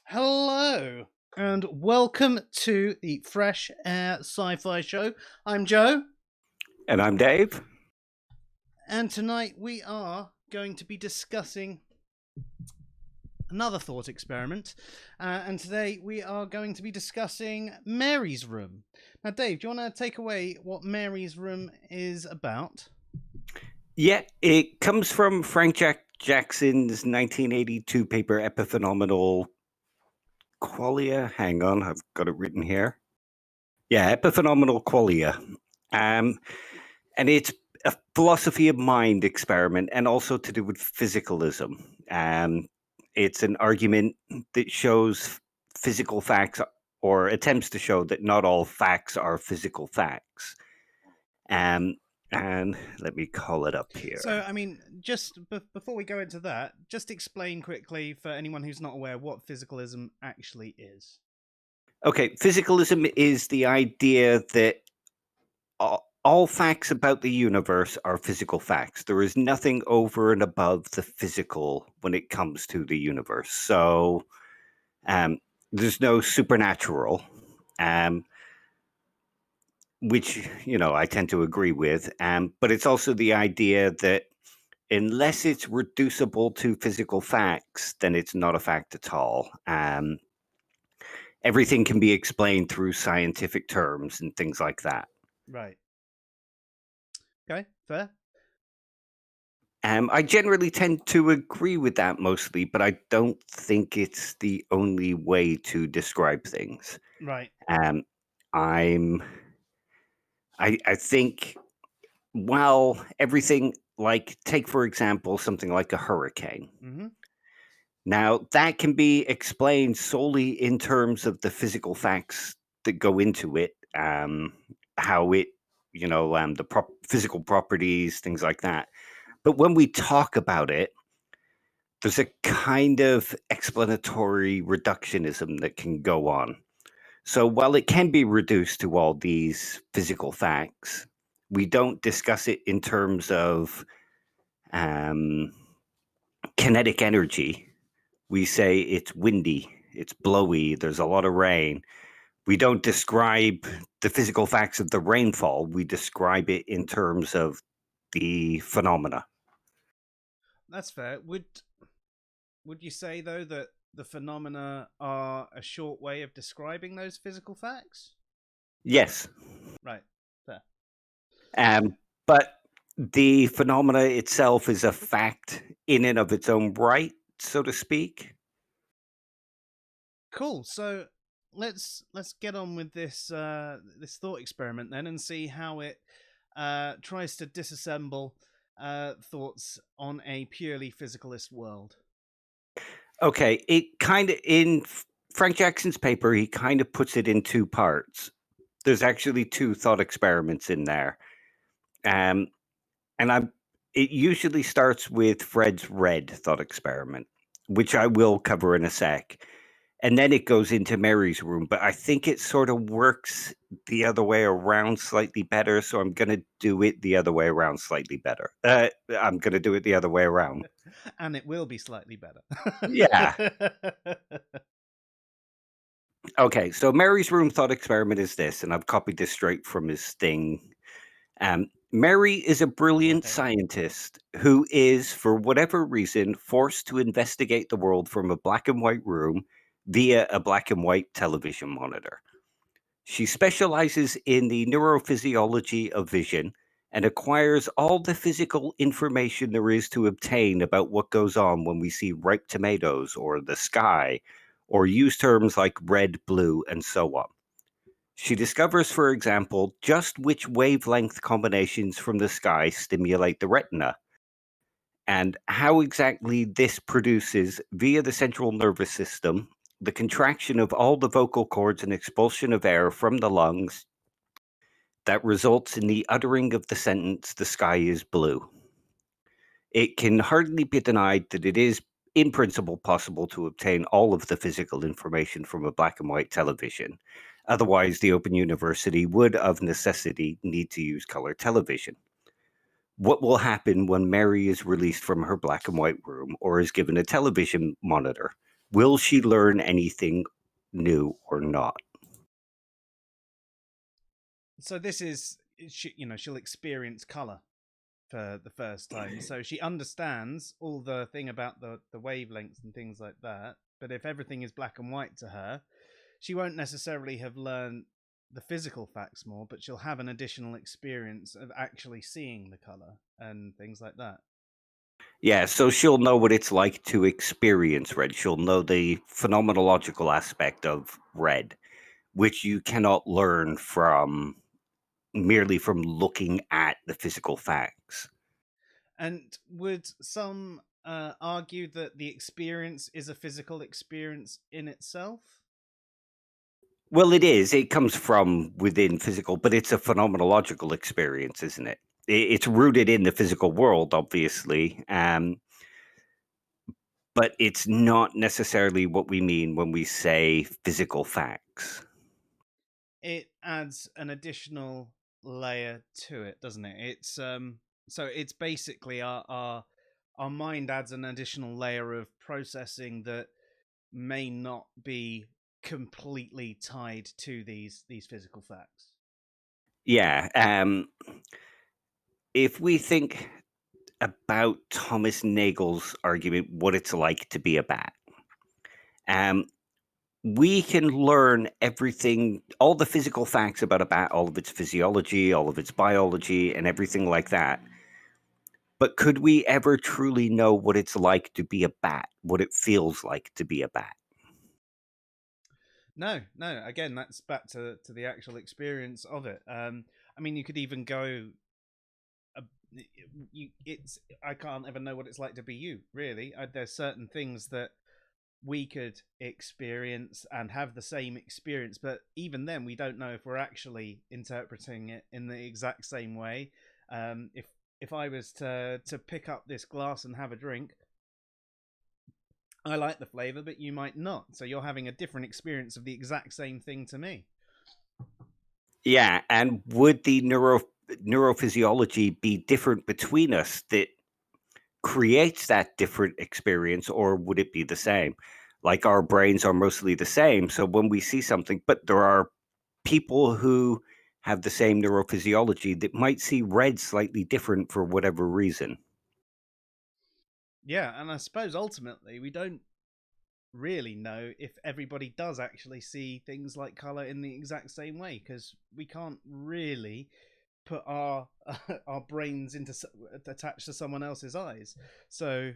Hello, and welcome to the Fresh Air Sci-Fi Show. I'm Joe, And I'm Dave. and tonight we are going to be discussing another thought experiment. And today we are going to be discussing Mary's Room. Now, Dave, do you want to take away what Mary's Room is about? Yeah, it comes from Jackson's 1982 paper Epiphenomenal Qualia. Hang on, I've got it written here. Yeah, Epiphenomenal Qualia. And it's a philosophy of mind experiment and also to do with physicalism. It's an argument that shows physical facts or attempts to show that not all facts are physical facts. And let me call it up here. So, I mean, just before we go into that, just explain quickly for anyone who's not aware what physicalism actually is. Okay, physicalism is the idea that all facts about the universe are physical facts. There is nothing over and above the physical when it comes to the universe. So there's no supernatural, which, I tend to agree with. But it's also the idea that unless it's reducible to physical facts, then it's not a fact at all. Everything can be explained through scientific terms and things like that. Right. Okay, fair. I generally tend to agree with that mostly, but I don't think it's the only way to describe things. Right. Um, I'm, I think, while everything, like, take for example something like a hurricane. Mm-hmm. Now that can be explained solely in terms of the physical facts that go into it, how it, the physical properties, things like that. But when we talk about it, there's a kind of explanatory reductionism that can go on. So while it can be reduced to all these physical facts, we don't discuss it in terms of um, kinetic energy. We say it's windy, it's blowy, there's a lot of rain. We don't describe the physical facts of the rainfall. We describe it in terms of the phenomena. That's fair. Would you say though that the phenomena are a short way of describing those physical facts? Yes. Right. Fair. But the phenomena itself is a fact in and of its own right, so to speak. Cool. So let's get on with this thought experiment then and see how it tries to disassemble thoughts on a purely physicalist world. Okay, it kind of in Frank Jackson's paper, he kind of puts it in two parts. There's actually two thought experiments in there, um, and I'm. It usually starts with Fred's red thought experiment, which I will cover in a sec. And then it goes into Mary's room, but I think it sort of works the other way around slightly better, so I'm gonna do it the other way around slightly better. I'm gonna do it the other way around. And it will be slightly better. Yeah. Okay, so Mary's room thought experiment is this, and I've copied this straight from his thing. Mary is a brilliant Okay. scientist who is, for whatever reason, forced to investigate the world from a black and white room via a black and white television monitor. She specializes in the neurophysiology of vision and acquires all the physical information there is to obtain about what goes on when we see ripe tomatoes or the sky, or use terms like red, blue, and so on. She discovers, for example, just which wavelength combinations from the sky stimulate the retina, and how exactly this produces, via the central nervous system, the contraction of all the vocal cords and expulsion of air from the lungs that results in the uttering of the sentence, "The sky is blue." It can hardly be denied that it is, in principle, possible to obtain all of the physical information from a black and white television. Otherwise, the Open University would, of necessity, need to use color television. What will happen when Mary is released from her black and white room or is given a television monitor? Will she learn anything new or not? So this is, she'll experience color for the first time. So she understands all the thing about the wavelengths and things like that. But if everything is black and white to her, she won't necessarily have learned the physical facts more, but she'll have an additional experience of actually seeing the color and things like that. Yeah, so she'll know what it's like to experience red. She'll know the phenomenological aspect of red, which you cannot learn from merely from looking at the physical facts. And would some argue that the experience is a physical experience in itself? Well, it is. It comes from within physical, but it's a phenomenological experience, isn't it? It's rooted in the physical world, obviously, but it's not necessarily what we mean when we say physical facts. It adds an additional layer to it, doesn't it? So it's basically our mind adds an additional layer of processing that may not be completely tied to these physical facts. Yeah. If we think about Thomas Nagel's argument, what it's like to be a bat, um, we can learn everything, all the physical facts about a bat, all of its physiology, all of its biology, and everything like that. But could we ever truly know what it's like to be a bat, what it feels like to be a bat? No, no. Again, that's back to the actual experience of it. I mean, you could even go. A, it's I can't ever know what it's like to be you. Really, there's certain things that we could experience and have the same experience, but even then, we don't know if we're actually interpreting it in the exact same way. If I was to pick up this glass and have a drink, I like the flavor, but you might not. So you're having a different experience of the exact same thing to me. Yeah, and would the neurophysiology be different between us that creates that different experience, or would it be the same? Like our brains are mostly the same, so when we see something, but there are people who have the same neurophysiology that might see red slightly different for whatever reason. Yeah, and I suppose ultimately we don't really know if everybody does actually see things like color in the exact same way, because we can't really put our our brains into attached to someone else's eyes. So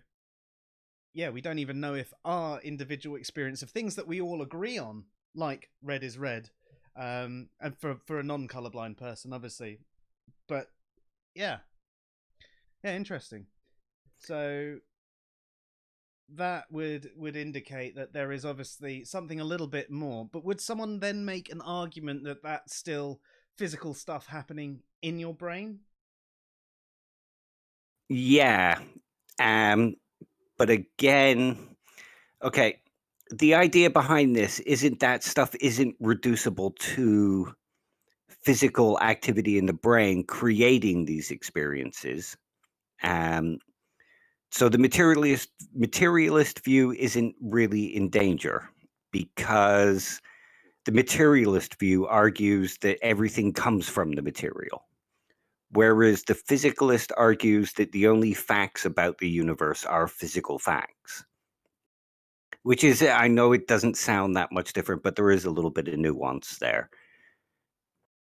yeah, we don't even know if our individual experience of things that we all agree on, like red is red, and for a non-colorblind person, obviously. But yeah, yeah, interesting. So that would indicate that there is obviously something a little bit more. But would someone then make an argument that that's still physical stuff happening in your brain? Yeah, um, but again, okay, the idea behind this isn't that stuff isn't reducible to physical activity in the brain creating these experiences. Um, so the materialist view isn't really in danger because the materialist view argues that everything comes from the material, whereas the physicalist argues that the only facts about the universe are physical facts. Which is, I know it doesn't sound that much different, but there is a little bit of nuance there.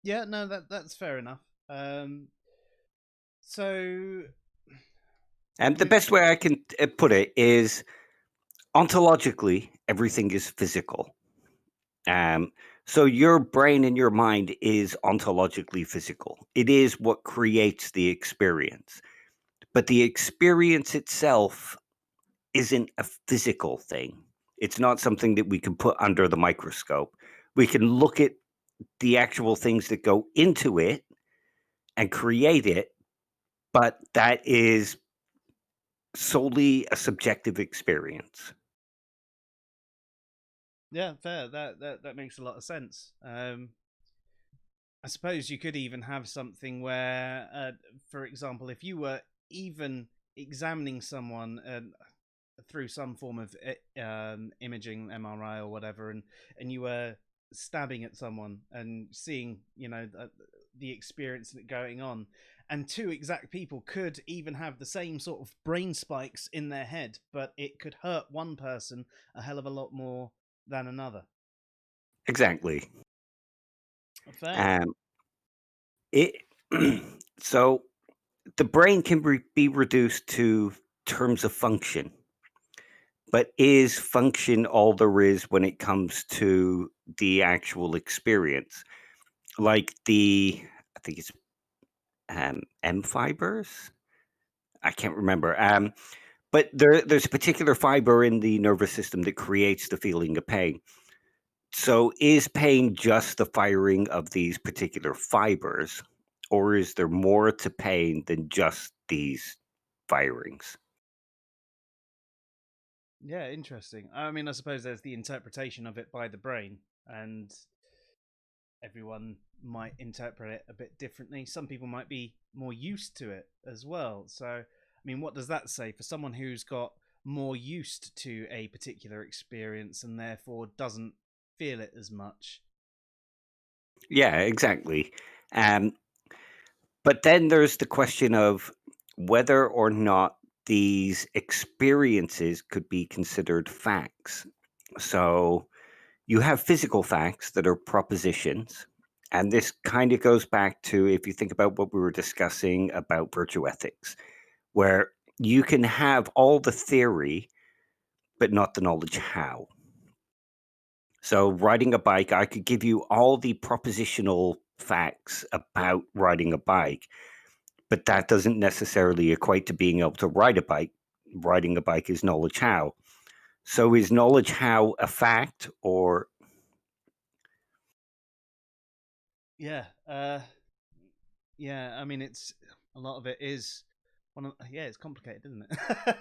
Yeah, no, that's fair enough. So And the we best way I can put it is ontologically, everything is physical. Um, so your brain and your mind is ontologically physical. It is what creates the experience. But the experience itself isn't a physical thing. It's not something that we can put under the microscope. We can look at the actual things that go into it and create it, but that is solely a subjective experience. Yeah, fair. That makes a lot of sense. I suppose you could even have something where, for example, if you were even examining someone, through some form of imaging, MRI or whatever, and you were stabbing at someone and seeing, the experience going on, and two exact people could even have the same sort of brain spikes in their head, but it could hurt one person a hell of a lot more than another. Exactly. Fair. Um, it so the brain can be reduced to terms of function, but is function all there is when it comes to the actual experience? Like I think it's M fibers. I can't remember. But there's a particular fiber in the nervous system that creates the feeling of pain. So is pain just the firing of these particular fibers, or is there more to pain than just these firings? Yeah, interesting. I mean, I suppose there's the interpretation of it by the brain, and everyone might interpret it a bit differently. Some people might be more used to it as well. So, I mean, what does that say for someone who's got more used to a particular experience and therefore doesn't feel it as much? Yeah, exactly. Um, but then there's the question of whether or not these experiences could be considered facts. So you have physical facts that are propositions. And this kind of goes back to if you think about what we were discussing about virtue ethics, where you can have all the theory, but not the knowledge how. So, riding a bike, I could give you all the propositional facts about riding a bike, but that doesn't necessarily equate to being able to ride a bike. Riding a bike is knowledge how. So, is knowledge how a fact or Yeah, yeah. I mean, it's a lot of it is one of yeah. It's complicated, isn't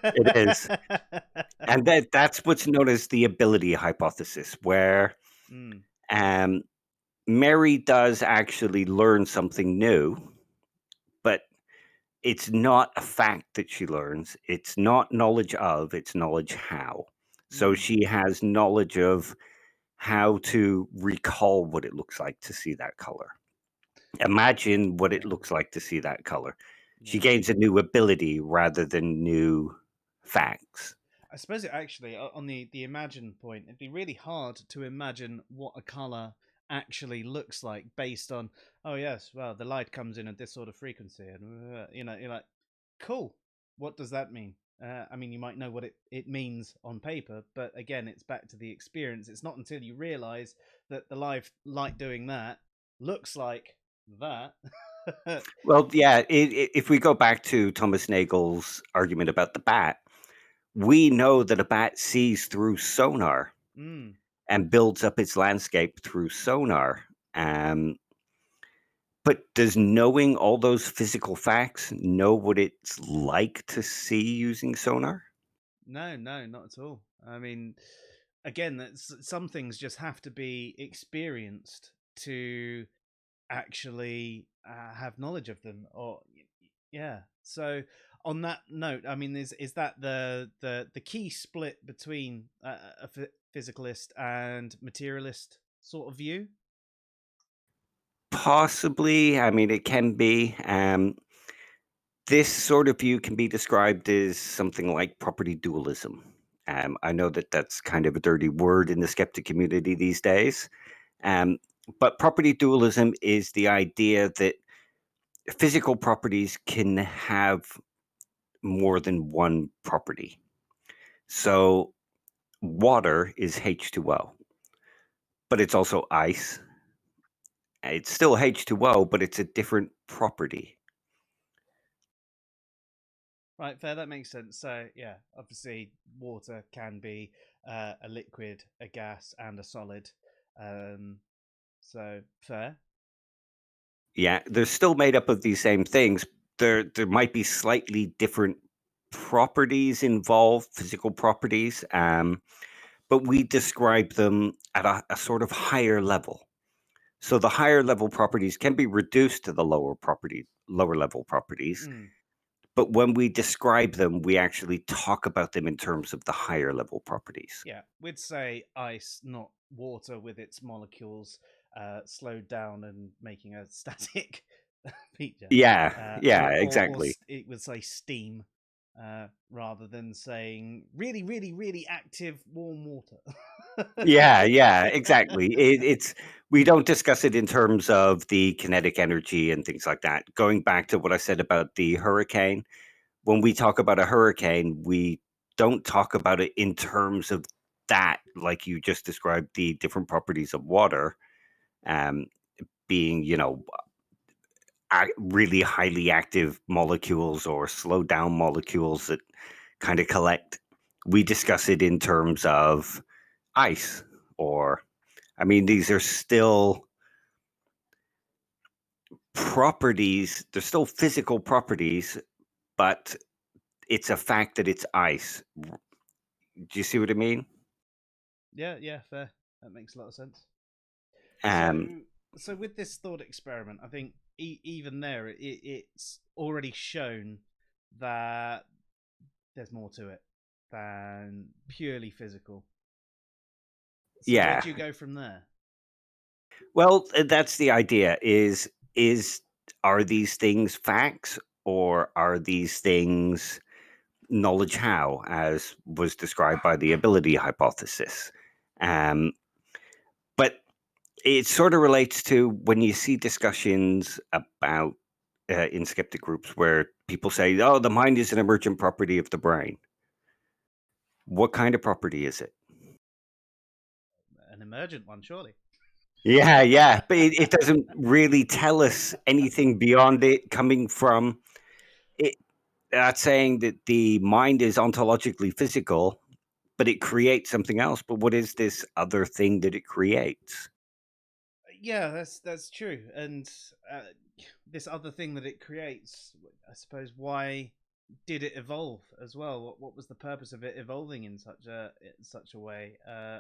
it is? it? And that's what's known as the ability hypothesis, where mm, um, Mary does actually learn something new, but it's not a fact that she learns. It's not knowledge of, it's knowledge how. So mm, she has knowledge of how to recall what it looks like to see that color. Imagine what it yeah, looks like to see that color. She yeah. gains a new ability rather than new facts. I suppose it actually on the imagine point, it'd be really hard to imagine what a color actually looks like based on, oh yes, well the light comes in at this sort of frequency, and you're like, cool. What does that mean? I mean, you might know what it means on paper, but again, it's back to the experience. It's not until you realize that the live light doing that looks like that. Well, yeah, if we go back to Thomas Nagel's argument about the bat, we know that a bat sees through sonar mm. and builds up its landscape through sonar. But does knowing all those physical facts know what it's like to see using sonar? No, no, not at all. I mean, again, that's some things just have to be experienced to actually have knowledge of them. Or yeah. So on that note, I mean, is that the key split between a physicalist and materialist sort of view? Possibly. I mean, it can be. This sort of view can be described as something like property dualism. I know that that's kind of a dirty word in the skeptic community these days. Um, but property dualism is the idea that physical properties can have more than one property. So water is H2O, but it's also ice. It's still H2O, but it's a different property. Right, fair. That makes sense. So yeah, obviously, water can be a liquid, a gas, and a solid. Um, so fair. Yeah, they're still made up of these same things. There might be slightly different properties involved, physical properties, but we describe them at a sort of higher level. So the higher level properties can be reduced to the lower level properties, Mm. but when we describe them, we actually talk about them in terms of the higher level properties. Yeah, we'd say ice, not water, with its molecules slowed down and making a static feature. Yeah, yeah, Or exactly. it would say steam rather than saying really, really, really active warm water. Yeah, yeah, exactly. It's we don't discuss it in terms of the kinetic energy and things like that. Going back to what I said about the hurricane, when we talk about a hurricane, we don't talk about it in terms of that, like you just described the different properties of water, um, being, really highly active molecules or slow down molecules that kind of collect. We discuss it in terms of ice, or, I mean, these are still properties, they're still physical properties, but it's a fact that it's ice. Do you see what I mean? Yeah, fair. That makes a lot of sense. So, Um, so with this thought experiment, I think even there, it's already shown that there's more to it than purely physical. So where yeah. do you go from there? Well, that's the idea is are these things facts, or are these things knowledge how, as was described by the ability hypothesis? Um, but it sort of relates to when you see discussions about in skeptic groups where people say, "Oh, the mind is an emergent property of the brain." What kind of property is it? An emergent one, surely. Yeah, yeah, but it doesn't really tell us anything beyond it coming from it. That's saying that the mind is ontologically physical, but it creates something else. But what is this other thing that it creates? Yeah, that's true. And uh, this other thing that it creates, I suppose, why did it evolve as well? What was the purpose of it evolving in such a way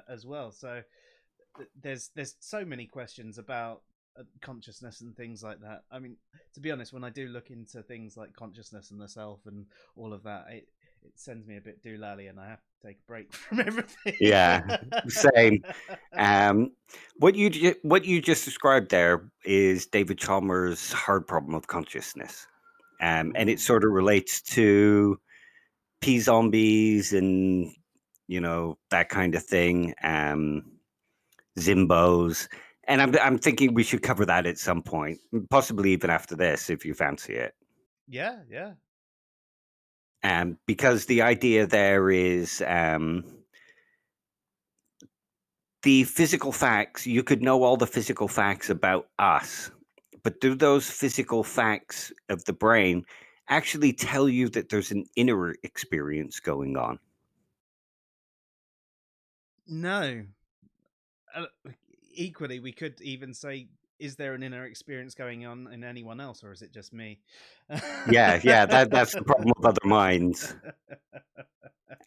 as well? So there's so many questions about consciousness and things like that. I mean, to be honest, when I do look into things like consciousness and the self and all of that, it sends me a bit doolally, and I have to take a break from everything. Yeah, same. Um, what you just described there is David Chalmers' hard problem of consciousness, and it Ooh. sort of relates to P zombies and that kind of thing. Zimbos, and I'm thinking we should cover that at some point, possibly even after this, if you fancy it. Yeah. Because the idea there is the physical facts. You could know all the physical facts about us, but do those physical facts of the brain actually tell you that there's an inner experience going on? No. Uh, Equally, we could even say, is there an inner experience going on in anyone else, or is it just me? Yeah, yeah, that's the problem with other minds.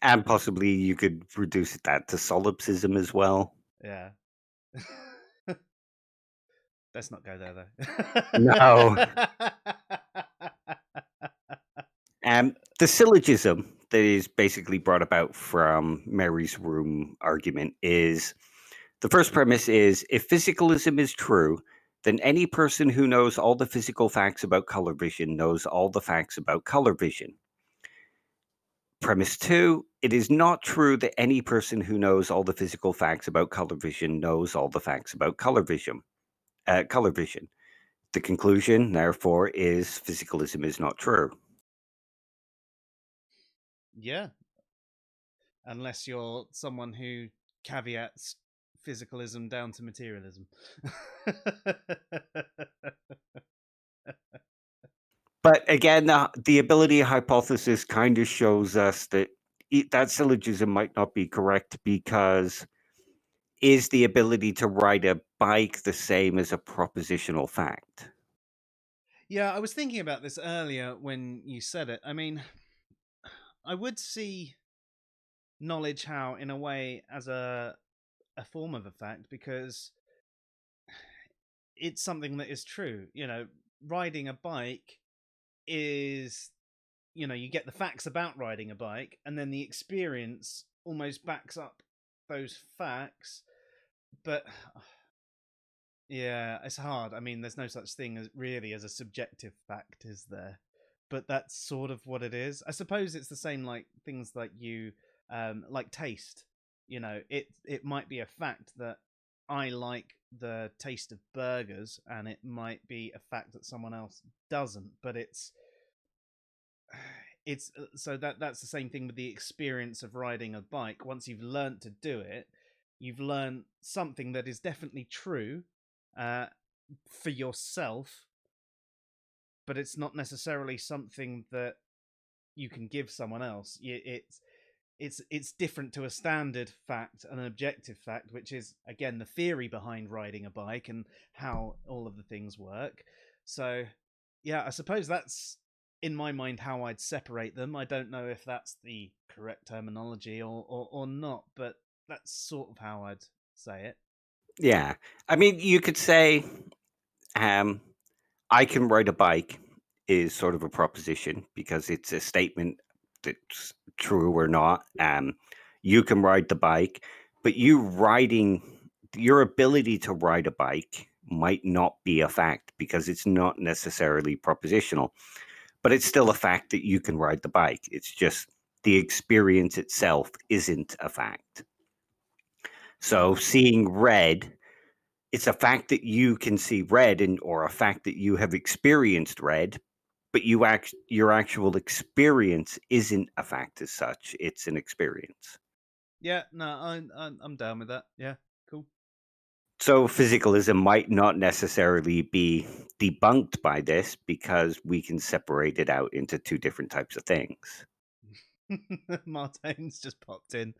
And possibly you could reduce that to solipsism as well. Yeah. Let's not go there No. though. The syllogism that is basically brought about from Mary's room argument is the first premise is if physicalism is true, then any person who knows all the physical facts about color vision knows all the facts about color vision. Premise two, it is not true that any person who knows all the physical facts about color vision knows all the facts about color vision. Color vision. The conclusion, therefore, is physicalism is not true. Yeah, unless you're someone who caveats physicalism down to materialism. But again, the ability hypothesis kind of shows us that that syllogism might not be correct because is the ability to ride a bike the same as a propositional fact? Yeah, I was thinking about this earlier when you said it. I mean, I would see knowledge how, in a way, as a form of a fact because it's something that is true. Riding a bike is you get the facts about riding a bike, and then the experience almost backs up those facts. But yeah, it's hard. I mean, there's no such thing as really as a subjective fact, is there? But that's sort of what it is. I suppose it's the same like things like like taste. It might be a fact that I like the taste of burgers, and it might be a fact that someone else doesn't. But it's so that's the same thing with the experience of riding a bike. Once you've learned to do it, you've learned something that is definitely true uh, for yourself, but it's not necessarily something that you can give someone else. It's different to a standard fact and an objective fact, which is again the theory behind riding a bike and how all of the things work. So yeah, I suppose that's in my mind how I'd separate them. I don't know if that's the correct terminology or not, but that's sort of how I'd say it. Yeah. I mean, you could say, um, I can ride a bike is sort of a proposition because it's a statement that's true or not. You can ride the bike, but your ability to ride a bike might not be a fact because it's not necessarily propositional, but it's still a fact that you can ride the bike. It's just the experience itself isn't a fact. So seeing red, it's a fact that you can see red or a fact that you have experienced red, but your actual experience isn't a fact as such. It's an experience. Yeah, no, I'm down with that. Yeah, cool. So physicalism might not necessarily be debunked by this because we can separate it out into two different types of things. Martine's just popped in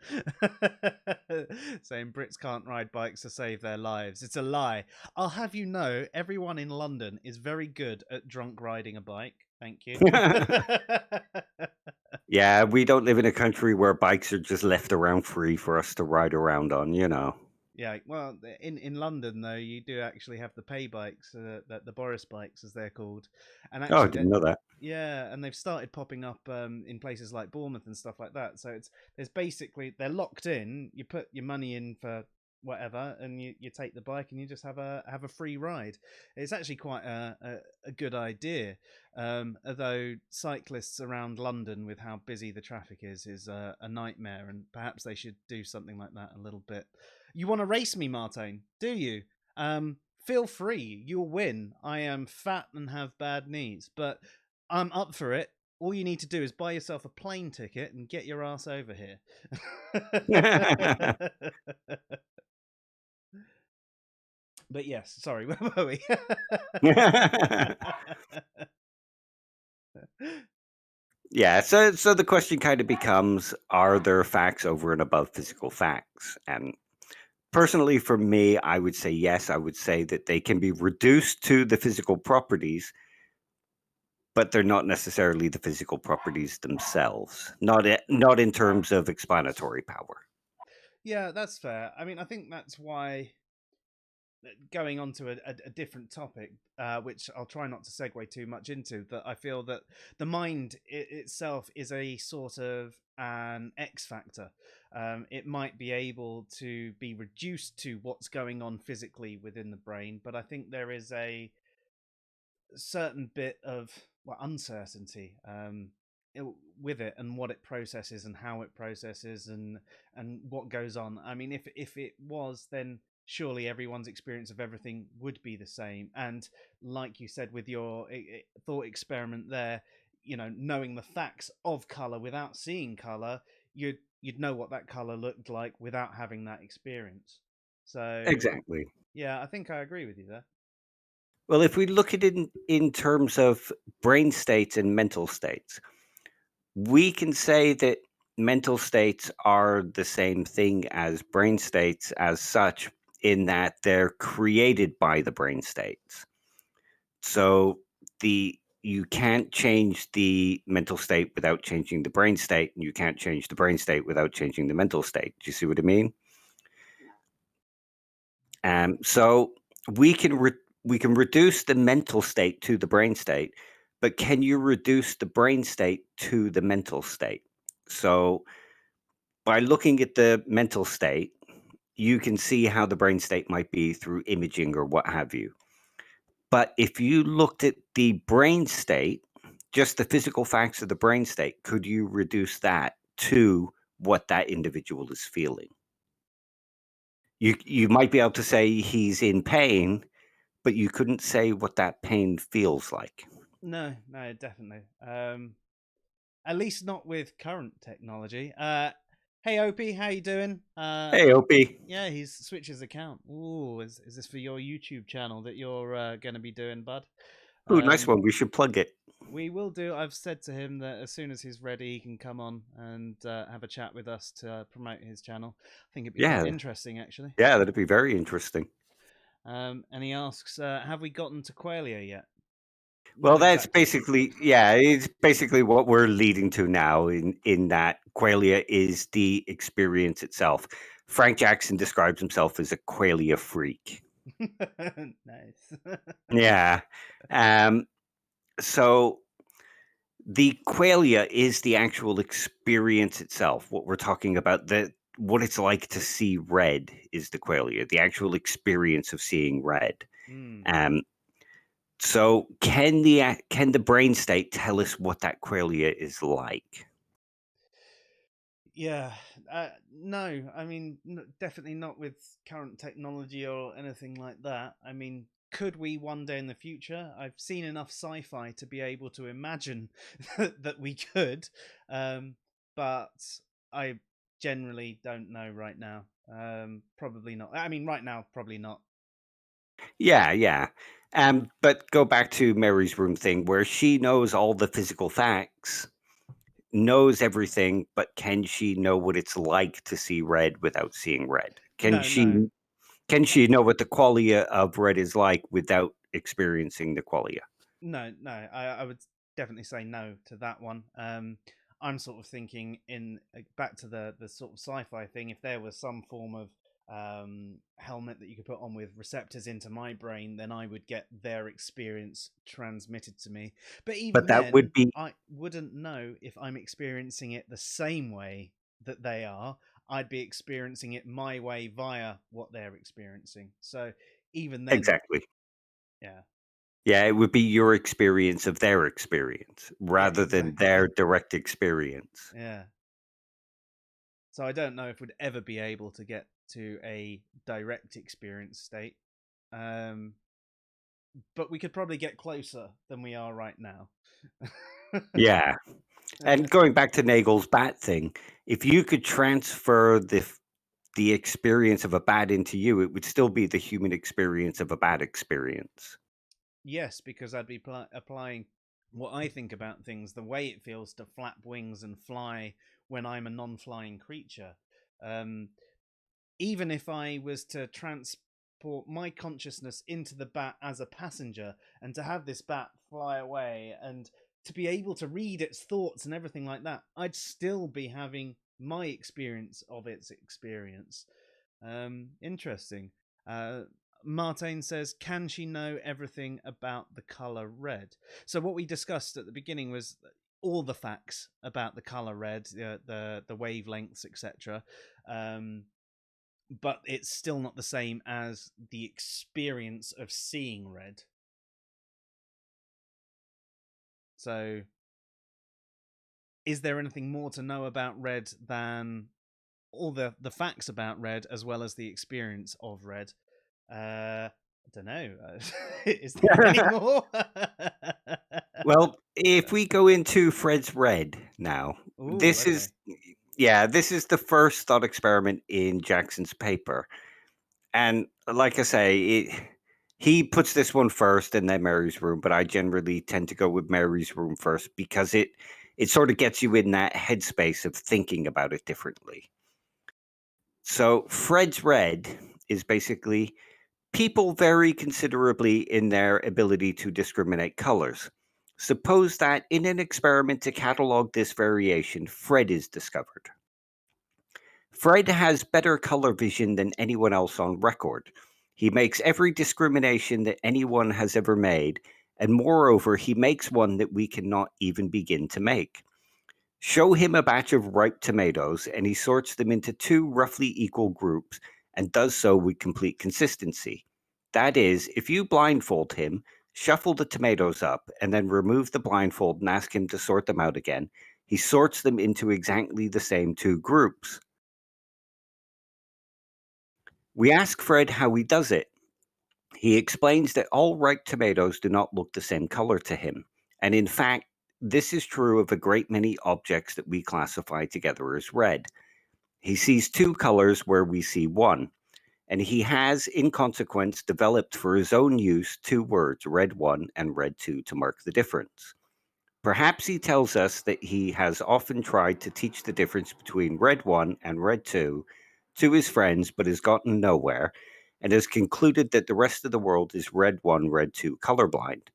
saying Brits can't ride bikes to save their lives. It's a lie. I'll have you know, everyone in London is very good at drunk riding a bike. Thank you. Yeah, we don't live in a country where bikes are just left around free for us to ride around on, you know. Yeah, well, in London though, you do actually have the pay bikes, the Boris bikes as they're called, and Oh, I actually didn't know that. yeah, and they've started popping up in places like Bournemouth and stuff like that. So there's basically they're locked in. You put your money in for whatever, and you take the bike and you just have a free ride. It's actually quite a good idea. Although cyclists around London with how busy the traffic is a nightmare, and perhaps they should do something like that a little bit. You want to race me, Martine? Do you? Feel free. You'll win. I am fat and have bad knees, but I'm up for it. All you need to do is buy yourself a plane ticket and get your ass over here. But yes, sorry, where were we? Yeah, so the question kind of becomes, are there facts over and above physical facts? And personally, for me, I would say yes. I would say that they can be reduced to the physical properties, but they're not necessarily the physical properties themselves. Not in terms of explanatory power. Yeah, that's fair. I mean, I think that's why going on to a different topic, which I'll try not to segue too much into, that I feel that the mind itself is a sort of an X factor. It might be able to be reduced to what's going on physically within the brain, but I think there is a certain bit of uncertainty with it and what it processes and how it processes and what goes on. I mean, if it was, then surely everyone's experience of everything would be the same. And like you said with your thought experiment there, knowing the facts of color without seeing color, you'd know what that color looked like without having that experience. So Exactly. yeah, I think I agree with you there. Well, if we look at it in terms of brain states and mental states, we can say that mental states are the same thing as brain states as such, in that they're created by the brain states. So you can't change the mental state without changing the brain state, and you can't change the brain state without changing the mental state. Do you see what I mean? So we can reduce the mental state to the brain state, but can you reduce the brain state to the mental state? So by looking at the mental state, you can see how the brain state might be through imaging or what have you. But if you looked at the brain state, just the physical facts of the brain state, could you reduce that to what that individual is feeling? You might be able to say he's in pain, but you couldn't say what that pain feels like. No, no, definitely. At least not with current technology. Hey Opie, how you doing? Hey, Opie. Yeah, he's switched his account. Ooh, is this for your YouTube channel that you're going to be doing, bud? Ooh, nice Um, one. We should plug it. we will do. I've said to him that as soon as he's ready, he can come on and have a chat with us to promote his channel. I think it'd be quite Yeah, interesting, actually. yeah, that'd be very interesting. And he asks, "Have we gotten to Qualia yet?" Well, Not that's exactly. basically, yeah, it's basically what we're leading to now in that qualia is the experience itself. Frank Jackson describes himself as a qualia freak. Nice. Yeah. Um, so the qualia is the actual experience itself. What we're talking about, the what it's like to see red is the qualia, the actual experience of seeing red. Mm. Um, So can the brain state tell us what that qualia is like? Yeah, no, I mean, definitely not with current technology or anything like that. I mean, could we one day in the future? I've seen enough sci-fi to be able to imagine that we could, but I generally don't know right now. Probably not. I mean, right now, probably not. Yeah, yeah. But go back to Mary's room thing where she knows all the physical facts, knows everything, but can she know what it's like to see red without seeing red? Can No, no. she know what the qualia of red is like without experiencing the qualia? No, no, I would definitely say no to that one. I'm sort of thinking in back to the sort of sci-fi thing. If there was some form of helmet that you could put on with receptors into my brain, then I would get their experience transmitted to me. But But even that would then, be I wouldn't know if I'm experiencing it the same way that they are. I'd be experiencing it my way via what they're experiencing. So even then, exactly. yeah, Yeah, it would be your experience of their experience yeah, rather than their exactly. direct experience. Yeah. So I don't know if we'd ever be able to get to a direct experience state. Um, but we could probably get closer than we are right now. Yeah. And going back to Nagel's bat thing, if you could transfer the experience of a bat into you, it would still be the human experience of a bat experience. Yes, because I'd be applying what I think about things, the way it feels to flap wings and fly when I'm a non-flying creature. Um, Even if I was to transport my consciousness into the bat as a passenger and to have this bat fly away and to be able to read its thoughts and everything like that, I'd still be having my experience of its experience. Interesting. Uh, Martin says, "Can she know everything about the color red?" So what we discussed at the beginning was all the facts about the color red, the wavelengths, etc. Um, but it's still not the same as the experience of seeing red. So, is there anything more to know about red than all the facts about red as well as the experience of red? I don't know. Is there any more? Well, if we go into Fred's red now, Ooh, okay. this is the first thought experiment in Jackson's paper. And like I say, he puts this one first and then Mary's room, but I generally tend to go with Mary's room first because it sort of gets you in that headspace of thinking about it differently. So Fred's red is basically people vary considerably in their ability to discriminate colors. Suppose that in an experiment to catalog this variation, Fred is discovered. Fred has better color vision than anyone else on record. He makes every discrimination that anyone has ever made, And moreover, he makes one that we cannot even begin to make. Show him a batch of ripe tomatoes, and he sorts them into two roughly equal groups and does so with complete consistency. That is, if you blindfold him, shuffle the tomatoes up, and then remove the blindfold and ask him to sort them out again, he sorts them into exactly the same two groups. We ask Fred how he does it. He explains that all ripe tomatoes do not look the same color to him. And in fact, this is true of a great many objects that we classify together as red. He sees two colors where we see one, and he has, in consequence, developed for his own use two words, red 1 and red 2, to mark the difference. Perhaps he tells us that he has often tried to teach the difference between red 1 and red 2 to his friends, but has gotten nowhere, and has concluded that the rest of the world is red 1, red 2 colorblind.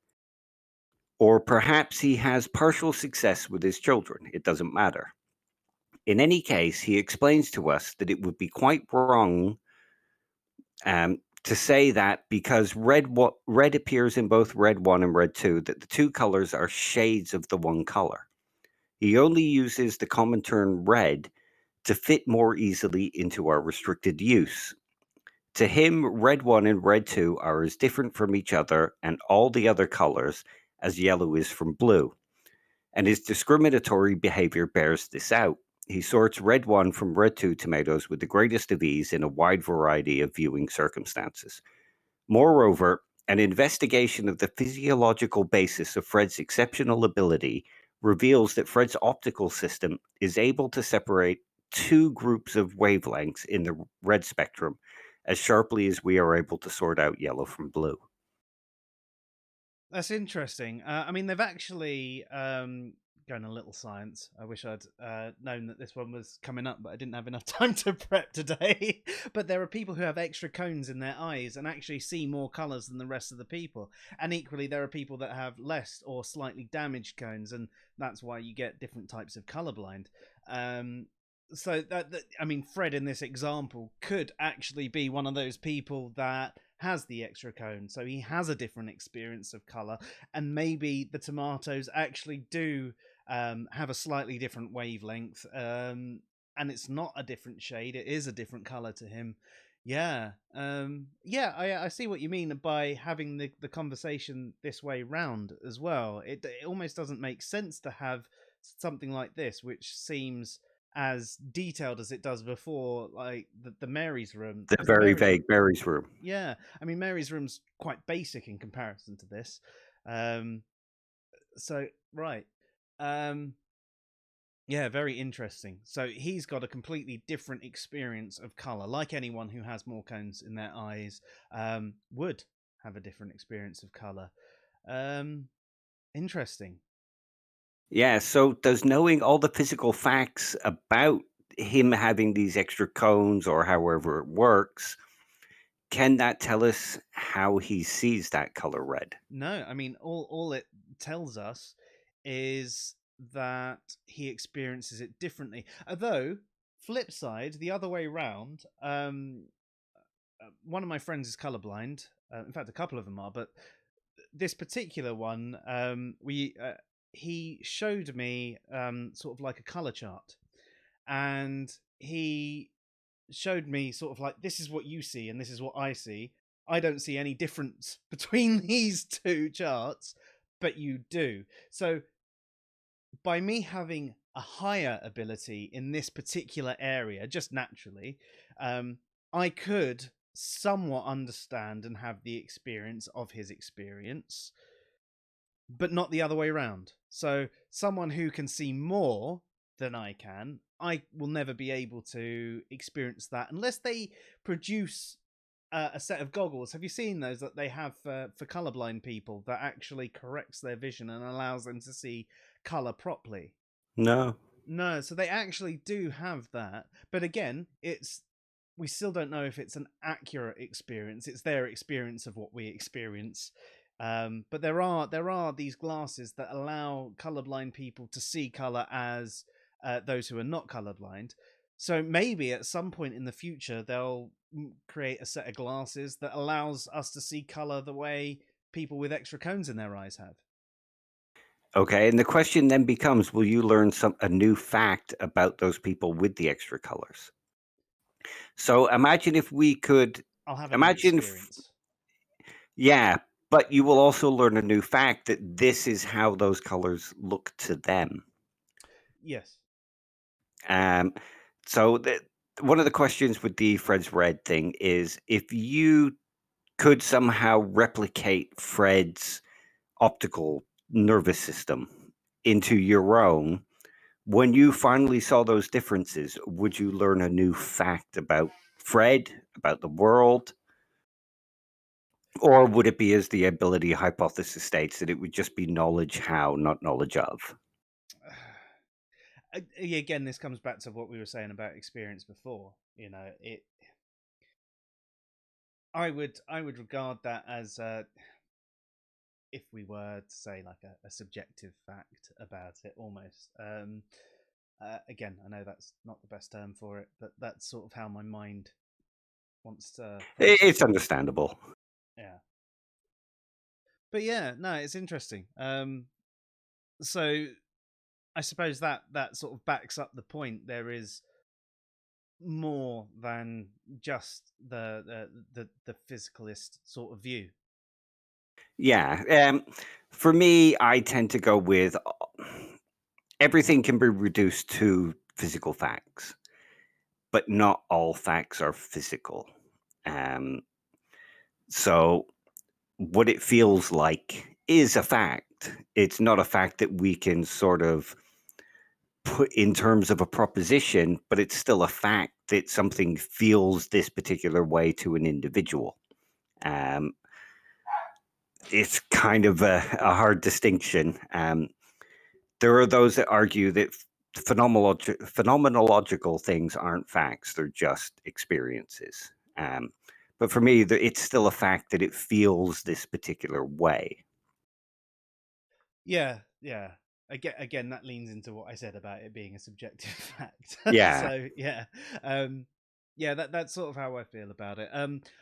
Or perhaps he has partial success with his children. It doesn't matter. In any case, he explains to us that it would be quite wrong to say that because red appears in both red 1 and red 2, that the two colors are shades of the one color. He only uses the common term red to fit more easily into our restricted use. To him, red 1 and red 2 are as different from each other and all the other colors as yellow is from blue. And his discriminatory behavior bears this out. He sorts red 1 from red 2 tomatoes with the greatest of ease in a wide variety of viewing circumstances. Moreover, an investigation of the physiological basis of Fred's exceptional ability reveals that Fred's optical system is able to separate two groups of wavelengths in the red spectrum as sharply as we are able to sort out yellow from blue. That's interesting. I mean, they've actually going a little science. I wish I'd known that this one was coming up, but I didn't have enough time to prep today. But there are people who have extra cones in their eyes and actually see more colours than the rest of the people. And equally, there are people that have less or slightly damaged cones, and that's why you get different types of colourblind. So I mean, Fred in this example could actually be one of those people that has the extra cone, so he has a different experience of color, and maybe the tomatoes actually do have a slightly different wavelength, and it's not a different shade; it is a different color to him. Yeah, yeah, I see what you mean by having the conversation this way round as well. It almost doesn't make sense to have something like this, which seems as detailed as it does before, like the Mary's room, The because the very Mary's vague Mary's room. yeah, I mean Mary's room's quite basic in comparison to this. Um, so right, um, yeah, very interesting. So he's got a completely different experience of color, like anyone who has more cones in their eyes would have a different experience of color. Um, Interesting. Yeah, so does knowing all the physical facts about him having these extra cones or however it works, can that tell us how he sees that color red? No, I mean all it tells us is that he experiences it differently. Although, flip side, the other way round, one of my friends is colorblind. In fact, a couple of them are, but this particular one, we he showed me sort of like a color chart, and he showed me sort of like, this is what you see and this is what I see. I don't see any difference between these two charts, but you do. So by me having a higher ability in this particular area, just naturally, I could somewhat understand and have the experience of his experience, but not the other way around. So someone who can see more than I can, I will never be able to experience that unless they produce a set of goggles. Have you seen those that they have for colorblind people that actually corrects their vision and allows them to see color properly? No. No, so they actually do have that. But again, it's we still don't know if it's an accurate experience. It's their experience of what we experience. But there are these glasses that allow colorblind people to see color as those who are not colorblind. So maybe at some point in the future they'll create a set of glasses that allows us to see color the way people with extra cones in their eyes have. Okay, and the question then becomes, will you learn a new fact about those people with the extra colors? So imagine if we could I'll have a new imagine experience. yeah, but you will also learn a new fact that this is how those colors look to them. Yes. Um, so one of the questions with the Fred's Red thing is if you could somehow replicate Fred's optical nervous system into your own, when you finally saw those differences, would you learn a new fact about Fred, about the world? Or would it be, as the ability hypothesis states, that it would just be knowledge how, not knowledge of? Again, this comes back to what we were saying about experience before. I would regard that as if we were to say like a subjective fact about it almost. Again, I know that's not the best term for it, but that's sort of how my mind wants to process It's it. understandable. Yeah. But yeah, no, it's interesting. So I suppose that sort of backs up the point. There is more than just the physicalist sort of view. Yeah. For me, I tend to go with everything can be reduced to physical facts, but not all facts are physical. Um, so what it feels like is a fact. It's not a fact that we can sort of put in terms of a proposition, but it's still a fact that something feels this particular way to an individual. Um, it's kind of a hard distinction. There are those that argue that phenomenological things aren't facts, they're just experiences. But for me, it's still a fact that it feels this particular way. Yeah, yeah. Again, that leans into what I said about it being a subjective fact. Yeah. So yeah, um, yeah, that's sort of how I feel about it.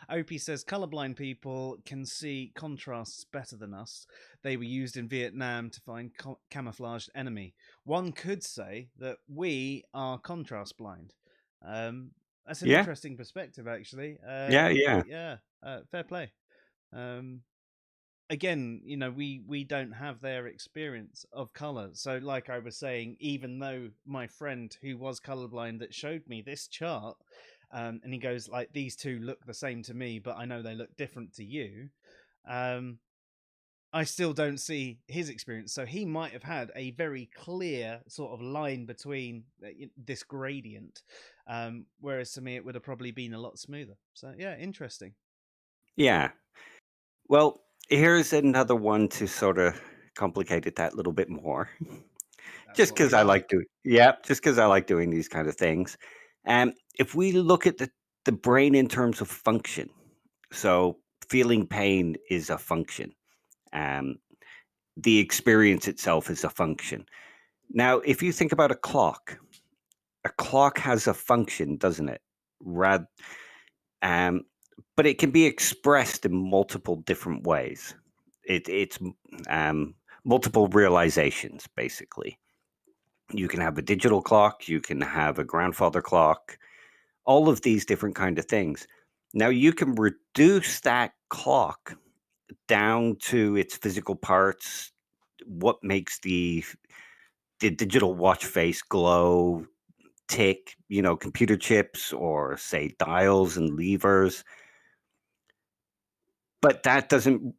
Opie says colorblind people can see contrasts better than us. They were used in Vietnam to find camouflaged enemy. One could say that we are contrast blind. That's an Yeah. interesting perspective, actually. Yeah. Yeah. Yeah, fair play. Um, Again, we don't have their experience of color. So like I was saying, even though my friend who was colorblind that showed me this chart, and he goes like, these two look the same to me, but I know they look different to you. um I still don't see his experience, so he might have had a very clear sort of line between this gradient, whereas to me it would have probably been a lot smoother. So yeah, interesting. Yeah. Well, here's another one to sort of complicate it that little bit more. That's Just what we because I like. like doing, yeah, just because I like doing these kind of things. If we look at the brain in terms of function, so feeling pain is a function. Um, the experience itself is a function. Now, if you think about a clock has a function, doesn't it? Rad, um, but it can be expressed in multiple different ways. It's um, multiple realizations, basically. You can have a digital clock, you can have a grandfather clock, all of these different kind of things. Now you can reduce that clock down to its physical parts, what makes the digital watch face glow, tick, computer chips or say dials and levers. But that doesn't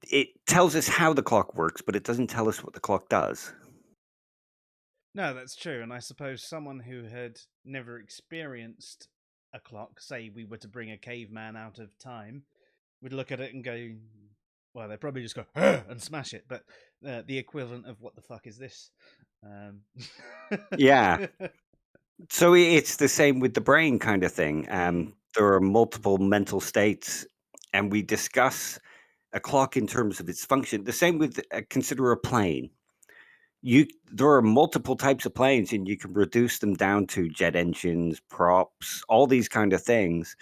it tells us how the clock works, but it doesn't tell us what the clock does. No, that's true. And I suppose someone who had never experienced a clock, say we were to bring a caveman out of time, would look at it and go, well, they'd probably just go "Huh," and smash it. But the equivalent of what the fuck is this? Um, Yeah. So it's the same with the brain kind of thing. mm, There are multiple mental states, and we discuss a clock in terms of its function. The same with consider a plane. There are multiple types of planes, and you can reduce them down to jet engines, props, all these kind of things.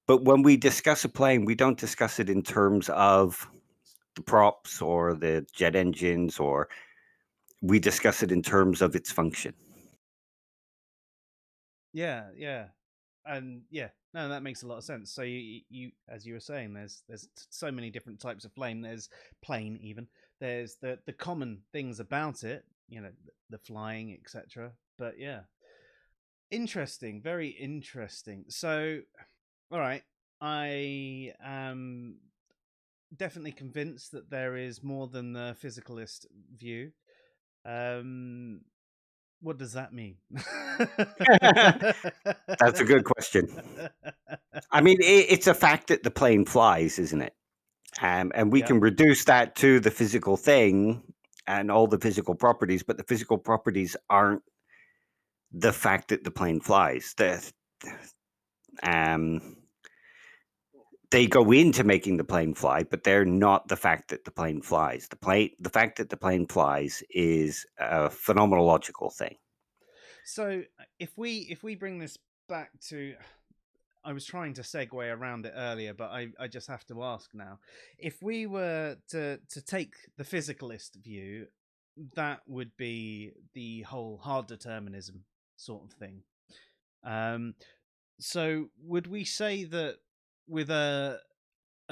But when we discuss a plane, we don't discuss it in terms of the props or the jet engines, or we discuss it in terms of its function. Yeah, yeah, and yeah, no, that makes a lot of sense. So you as you were saying, there's so many different types of plane. There's plane even. There's the common things about it, the flying, etc. But yeah, interesting, very interesting. So, all right, I am definitely convinced that there is more than the physicalist view. Um, what does that mean? That's a good question. I mean, it's a fact that the plane flies, isn't it? And we Yeah. can reduce that to the physical thing and all the physical properties, but the physical properties aren't the fact that the plane flies. Um, they go into making the plane fly, but they're not the fact that the plane flies. The fact that the plane flies is a phenomenological thing. So if we bring this back to, I was trying to segue around it earlier, but I just have to ask now. If we were to take the physicalist view, that would be the whole hard determinism sort of thing. Um, so would we say that with a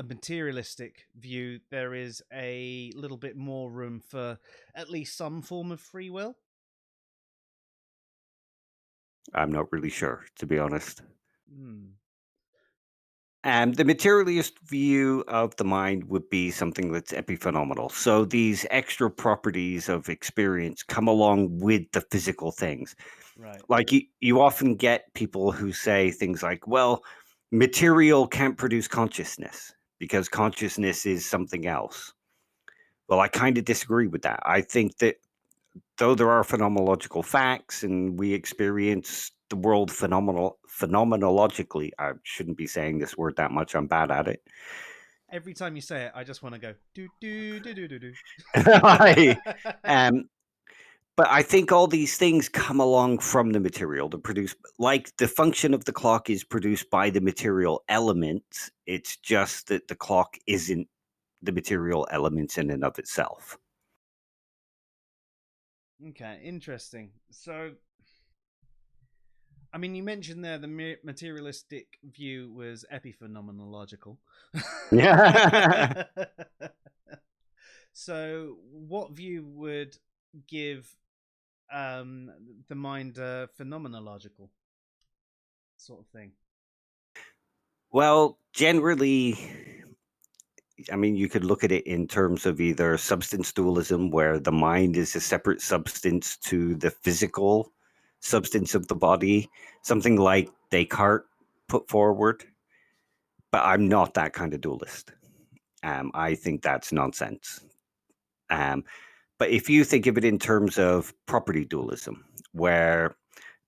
materialistic view, there is a little bit more room for at least some form of free will? I'm not really sure, to be honest. Hmm. The materialist view of the mind would be something that's epiphenomenal. So these extra properties of experience come along with the physical things. Right. Like you often get people who say things like, well, material can't produce consciousness because consciousness is something else. Well, I kind of disagree with that. I think that though there are phenomenological facts and we experience the world phenomenologically, I shouldn't be saying this word that much. I'm bad at it. Every time you say it, I just want to go do do do do do do. I, um, but I think all these things come along from the material to produce, like the function of the clock is produced by the material element. It's just that the clock isn't the material elements in and of itself. Okay, interesting. So, I mean, you mentioned there the materialistic view was epiphenomenological. Yeah. So, what view would give um, the mind a phenomenological sort of thing? Well, generally, I mean, you could look at it in terms of either substance dualism, where the mind is a separate substance to the physical substance of the body, something like Descartes put forward. But I'm not that kind of dualist. I think that's nonsense. Um, but if you think of it in terms of property dualism, where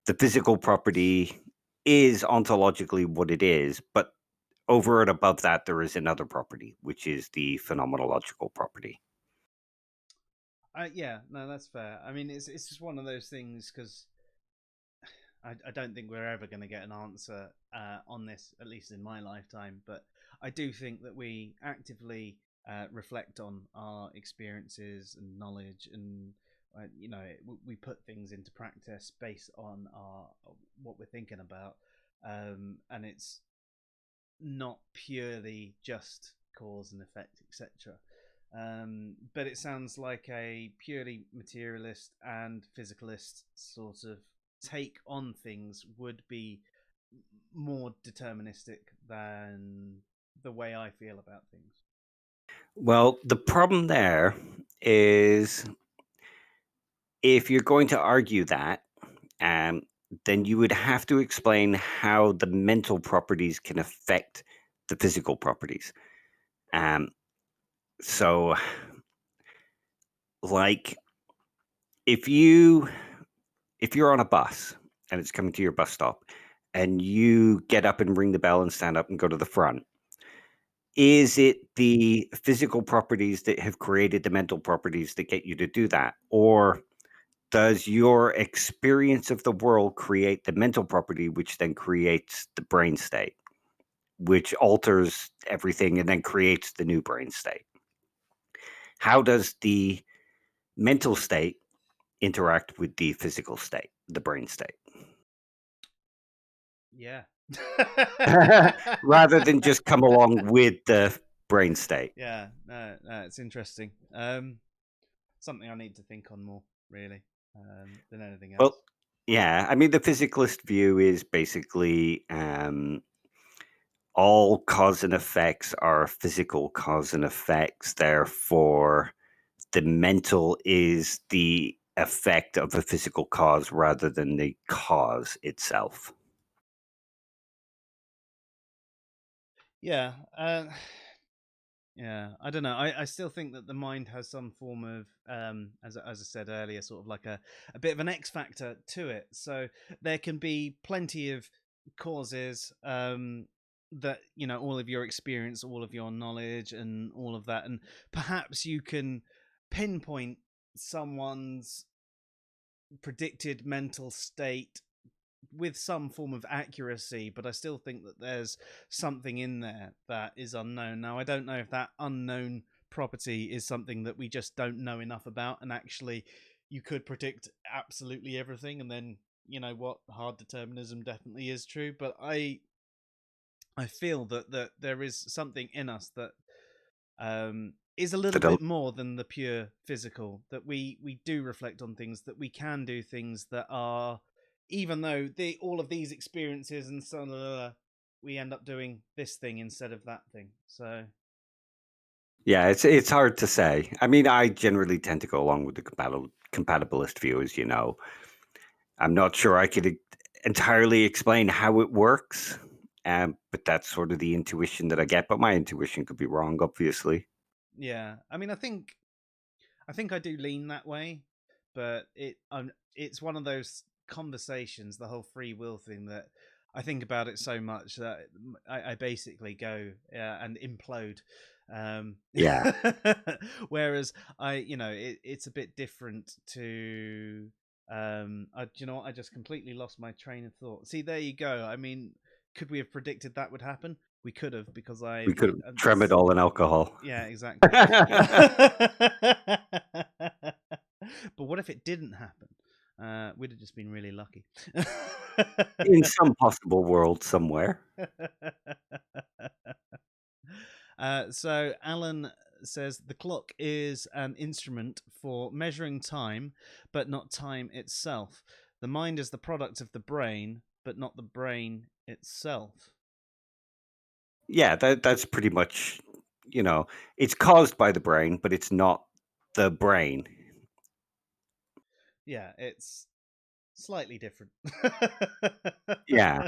the physical property is ontologically what it is, but over and above that, there is another property, which is the phenomenological property. Yeah, no, that's fair. I mean, it's just one of those things because I don't think we're ever going to get an answer on this, at least in my lifetime. But I do think that we actively reflect on our experiences and knowledge, and we put things into practice based on our what we're thinking about, and it's not purely just cause and effect, etc. But it sounds like a purely materialist and physicalist sort of take on things would be more deterministic than the way I feel about things. Well, the problem there is if you're going to argue that, um, then you would have to explain how the mental properties can affect the physical properties. Um, so, like, if you if you're on a bus and it's coming to your bus stop, and you get up and ring the bell and stand up and go to the front, is it the physical properties that have created the mental properties that get you to do that, or does your experience of the world create the mental property, which then creates the brain state? which alters everything and then creates the new brain state. How does the mental state interact with the physical state, the brain state? Yeah. Rather than just come along with the brain state. Yeah, no, it's interesting. Something I need to think on more, really, than anything else. Well, yeah, I mean, the physicalist view is basically all cause and effects are physical cause and effects. Therefore, the mental is the effect of a physical cause rather than the cause itself. Yeah, yeah. I don't know. I still think that the mind has some form of, as I said earlier, sort of like a bit of an X factor to it. So there can be plenty of causes, that all of your experience, all of your knowledge, and all of that, and perhaps you can pinpoint someone's predicted mental state with some form of accuracy, but I still think that there's something in there that is unknown. Now, I don't know if that unknown property is something that we just don't know enough about, and actually you could predict absolutely everything, and then what, hard determinism definitely is true. But I feel that there is something in us that is a little bit more than the pure physical, that we do reflect on things, that we can do things that are, even though all of these experiences and so we end up doing this thing instead of that thing. So yeah, it's hard to say. I mean, I generally tend to go along with the compatibilist view, as you know. I'm not sure I could entirely explain how it works, but that's sort of the intuition that I get. But my intuition could be wrong, obviously. yeah, I mean, I think I do lean that way, but it's one of those conversations, the whole free will thing, that I think about it so much that I basically go and implode. Yeah, Whereas it's a bit different to. You know what? I just completely lost my train of thought. See, there you go. I mean, could we have predicted that would happen? We could have, because we could have tramadol and alcohol. yeah, exactly. But what if it didn't happen? We'd have just been really lucky. In some possible world somewhere. So Alan says the clock is an instrument for measuring time, but not time itself. The mind is the product of the brain, but not the brain itself. Yeah, that's pretty much, it's caused by the brain, but it's not the brain. Yeah, it's slightly different. Yeah.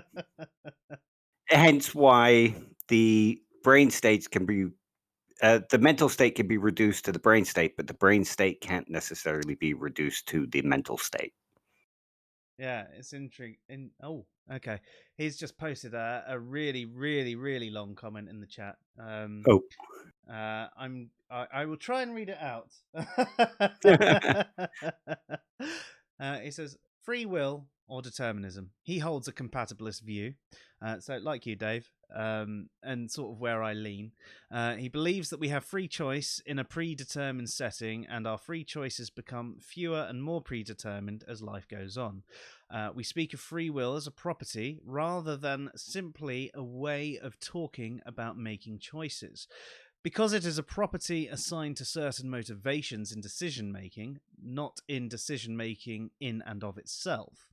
Hence why the brain states can be the mental state can be reduced to the brain state, but the brain state can't necessarily be reduced to the mental state. Yeah, it's intriguing. Oh, okay. He's just posted a really, really, really long comment in the chat. Oh. I will try and read it out. He says free will or determinism. He holds a compatibilist view. So, like you, Dave, and sort of where I lean. He believes that we have free choice in a predetermined setting, and our free choices become fewer and more predetermined as life goes on. We speak of free will as a property rather than simply a way of talking about making choices. Because it is a property assigned to certain motivations in decision making, not in decision making in and of itself.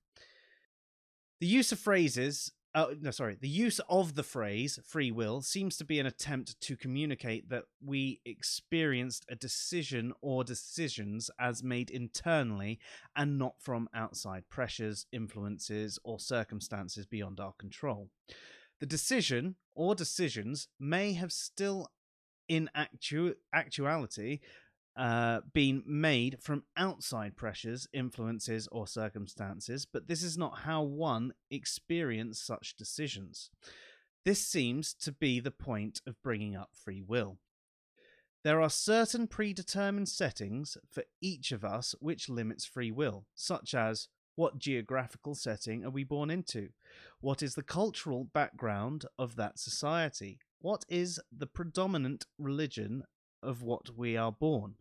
The use of the use of the phrase free will seems to be an attempt to communicate that we experienced a decision or decisions as made internally and not from outside pressures, influences, or circumstances beyond our control. The decision or decisions may have still in actuality been made from outside pressures, influences, or circumstances, but this is not how one experienced such decisions. This seems to be the point of bringing up free will. There are certain predetermined settings for each of us which limits free will, such as What geographical setting are we born into? What is the cultural background of that society? What is the predominant religion of what we are born?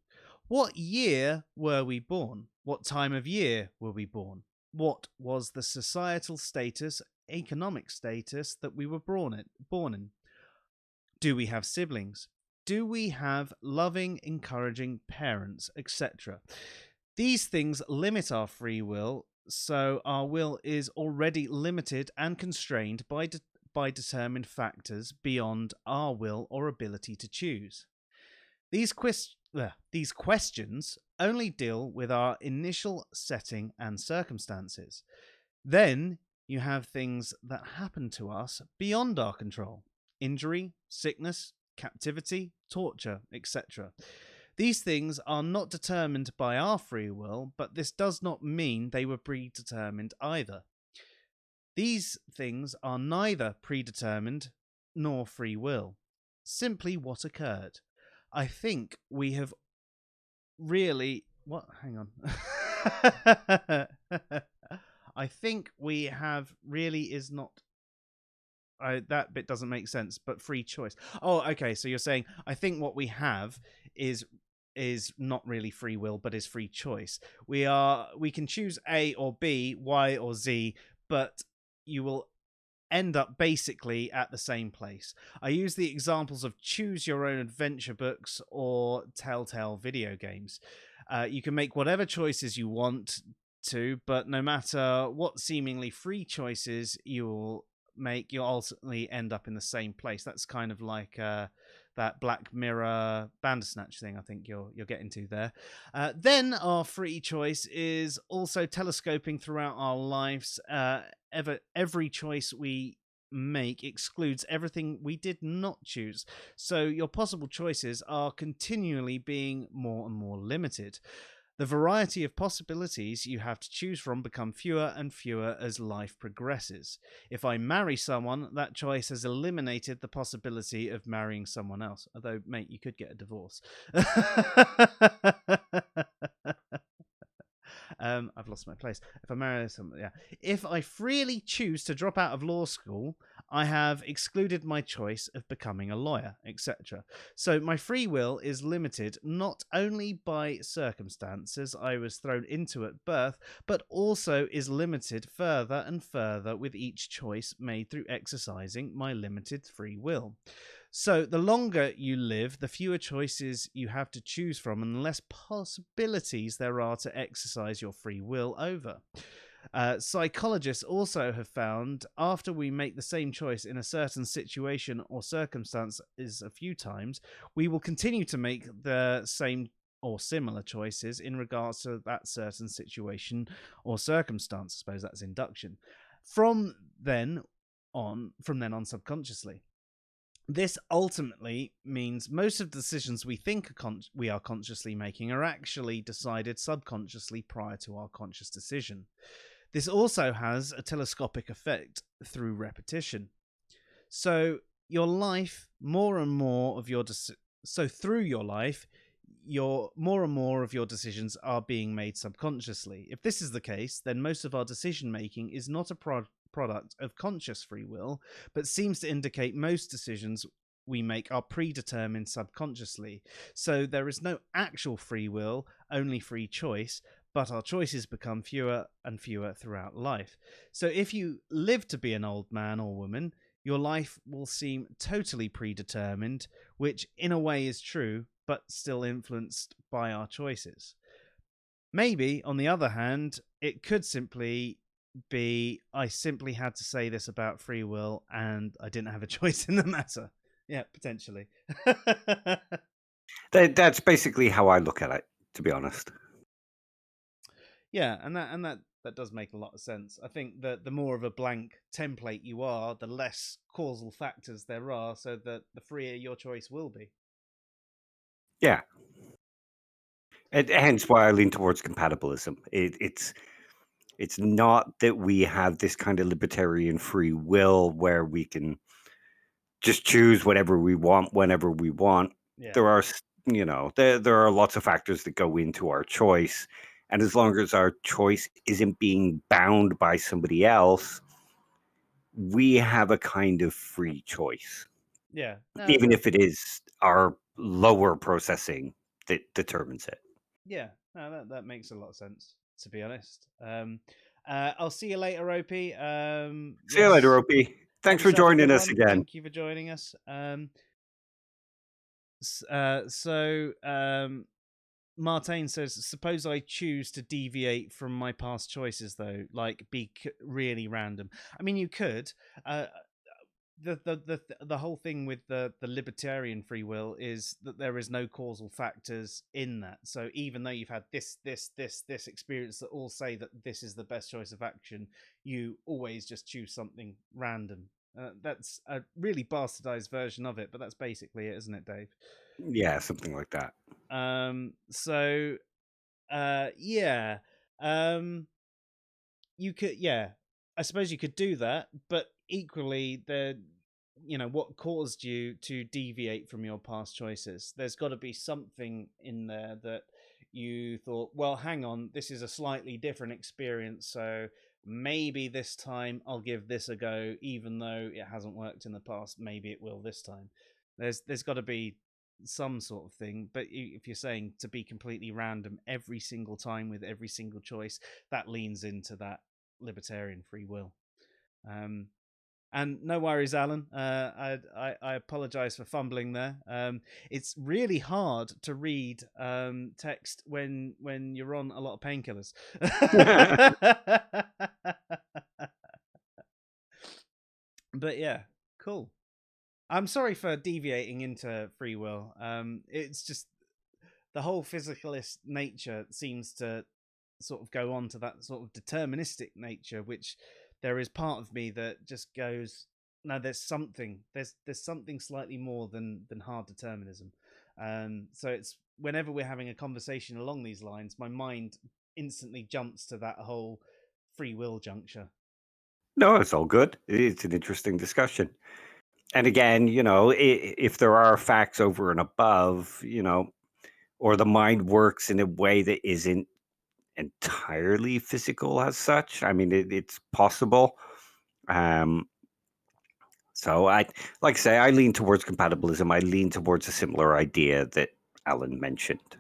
What year were we born? What time of year were we born? What was the societal status, economic status that we were born in? Do we have siblings? Do we have loving, encouraging parents, etc.? These things limit our free will, so our will is already limited and constrained by determined factors beyond our will or ability to choose. These questions only deal with our initial setting and circumstances. Then you have things that happen to us beyond our control: injury, sickness, captivity, torture, etc. These things are not determined by our free will, but this does not mean they were predetermined either. These things are neither predetermined nor free will, simply what occurred. I think we have really. What? Hang on. I think we have really is not. That bit doesn't make sense, but free choice. Oh, okay. So you're saying I think what we have is not really free will, but is free choice. We can choose A or B, Y or Z, but you will end up basically at the same place. I use the examples of choose your own adventure books or Telltale video games. You can make whatever choices you want to, but no matter what seemingly free choices you will make, you'll ultimately end up in the same place. That's kind of like that Black Mirror Bandersnatch thing I think you're getting to there. Then our free choice is also telescoping throughout our lives. Every choice we make excludes everything we did not choose. So your possible choices are continually being more and more limited. The variety of possibilities you have to choose from become fewer and fewer as life progresses. If I marry someone, that choice has eliminated the possibility of marrying someone else. Although, mate, you could get a divorce. I've lost my place. If I marry someone, yeah. If I freely choose to drop out of law school, I have excluded my choice of becoming a lawyer, etc. So my free will is limited not only by circumstances I was thrown into at birth, but also is limited further and further with each choice made through exercising my limited free will. So the longer you live, the fewer choices you have to choose from and the less possibilities there are to exercise your free will over. Psychologists also have found after we make the same choice in a certain situation or circumstances a few times, we will continue to make the same or similar choices in regards to that certain situation or circumstance. I suppose that's induction. From then on subconsciously. This ultimately means most of the decisions we think we are consciously making are actually decided subconsciously prior to our conscious decision. This also has a telescopic effect through repetition. So your life, more and more of your through your life, more and more of your decisions are being made subconsciously. If this is the case, then most of our decision making is not a product of conscious free will, but seems to indicate most decisions we make are predetermined subconsciously. So there is no actual free will, only free choice, but our choices become fewer and fewer throughout life. So if you live to be an old man or woman, your life will seem totally predetermined, which in a way is true, but still influenced by our choices. Maybe, on the other hand, it could simply be I simply had to say this about free will and I didn't have a choice in the matter. Yeah, potentially. That's basically how I look at it, to be honest. Yeah, and that does make a lot of sense. I think that the more of a blank template you are, the less causal factors there are, so that the freer your choice will be. Yeah. And hence why I lean towards compatibilism. It's not that we have this kind of libertarian free will where we can just choose whatever we want whenever we want. Yeah. There are, there are lots of factors that go into our choice, And as long as our choice isn't being bound by somebody else, we have a kind of free choice, Yeah. No, even that, if it is our lower processing that determines it. yeah. No, that makes a lot of sense, to be honest. I'll see you later, Opie. See you later, Yes. Opie. Have Thanks for yourself a joining good us one. again. Thank you for joining us. So Martin says, suppose I choose to deviate from my past choices, though, like be really random. I mean, you could. Uh, the whole thing with the libertarian free will is that there is no causal factors in that. So even though you've had this experience that all say that this is the best choice of action, you always just choose something random. That's a really bastardized version of it, but that's basically it, isn't it, Dave? Yeah, something like that. So yeah. Um you could, yeah, I suppose you could do that, but equally what caused you to deviate from your past choices? There's got to be something in there that you thought, well, hang on, this is a slightly different experience, so maybe this time I'll give this a go, even though it hasn't worked in the past. Maybe it will this time. There's got to be some sort of thing. But if you're saying to be completely random every single time with every single choice, that leans into that libertarian free will. And no worries, Alan. I apologize for fumbling there. It's really hard to read text when you're on a lot of painkillers. But yeah, cool. I'm sorry for deviating into free will. It's just the whole physicalist nature seems to sort of go on to that sort of deterministic nature, which there is part of me that just goes, no, there's something slightly more than hard determinism. So it's whenever we're having a conversation along these lines, my mind instantly jumps to that whole free will juncture. No, it's all good. It's an interesting discussion. And again, if there are facts over and above, or the mind works in a way that isn't entirely physical as such, I mean, it's possible. Um, so like I say, I lean towards compatibilism. I lean towards a similar idea that Alan mentioned.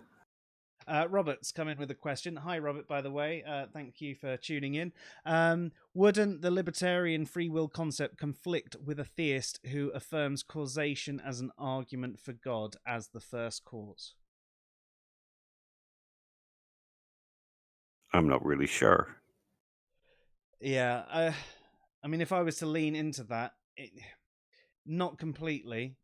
Robert's come in with a question. Hi, Robert, by the way. Thank you for tuning in. Wouldn't the libertarian free will concept conflict with a theist who affirms causation as an argument for God as the first cause? I'm not really sure. Yeah, I mean, if I was to lean into that, not completely.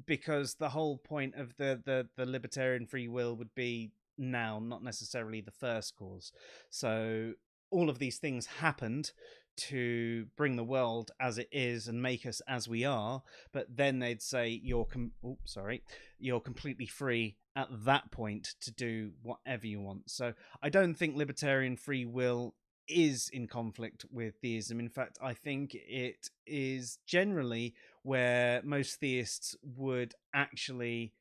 Because the whole point of the libertarian free will would be now, not necessarily the first cause. So all of these things happened to bring the world as it is and make us as we are, but then they'd say you're completely free at that point to do whatever you want. So I don't think libertarian free will is in conflict with theism. In fact, I think it is generally where most theists would actually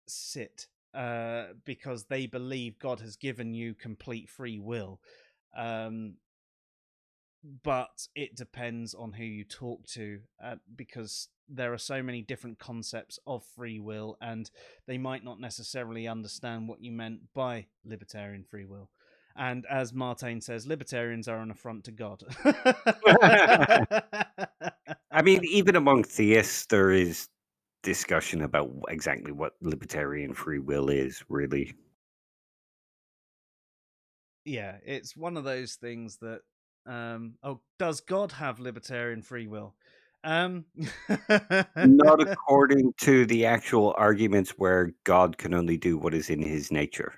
sit, because they believe God has given you complete free will. Um, but it depends on who you talk to, because there are so many different concepts of free will, and they might not necessarily understand what you meant by libertarian free will. And as Martin says, libertarians are an affront to God. I mean, even among theists, there is discussion about exactly what libertarian free will is, really. Yeah, it's one of those things that does God have libertarian free will? Um Not according to the actual arguments where God can only do what is in his nature.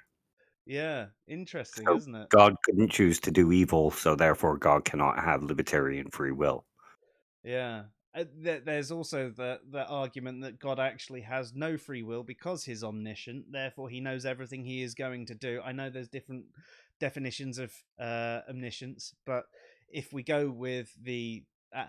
Yeah, interesting, So isn't it? God couldn't choose to do evil, so therefore God cannot have libertarian free will. Yeah. There's also the argument that God actually has no free will because he's omniscient, therefore he knows everything he is going to do. I know there's different definitions of omniscience, but if we go with the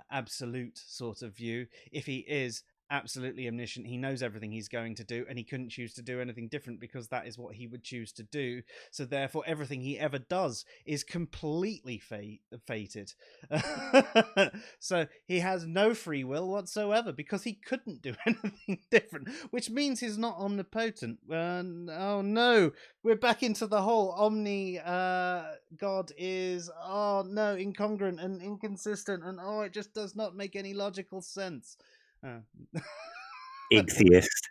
absolute sort of view, if he is absolutely omniscient. He knows everything he's going to do, and he couldn't choose to do anything different because that is what he would choose to do. So therefore, everything he ever does is completely fated. So he has no free will whatsoever because he couldn't do anything different, which means he's not omnipotent. Oh no, we're back into the whole omni God is, oh no, incongruent and inconsistent, and oh, it just does not make any logical sense. Atheist.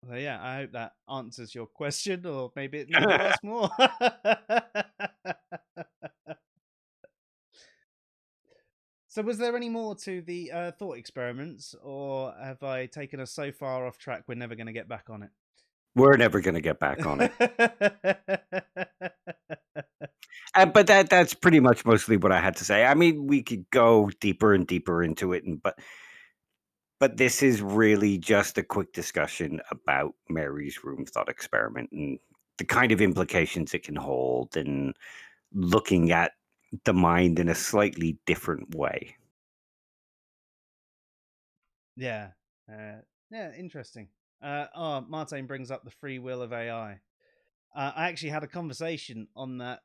So yeah, I hope that answers your question, or maybe it needs to ask more. So was there any more to the thought experiments, or have I taken us so far off track we're never going to get back on We're never going to get back on it. it? But that's pretty much mostly what I had to say. I mean, we could go deeper and deeper into it, but this is really just a quick discussion about Mary's room thought experiment and the kind of implications it can hold, and looking at the mind in a slightly different way. Yeah. Yeah, interesting. Martin brings up the free will of AI. I actually had a conversation on that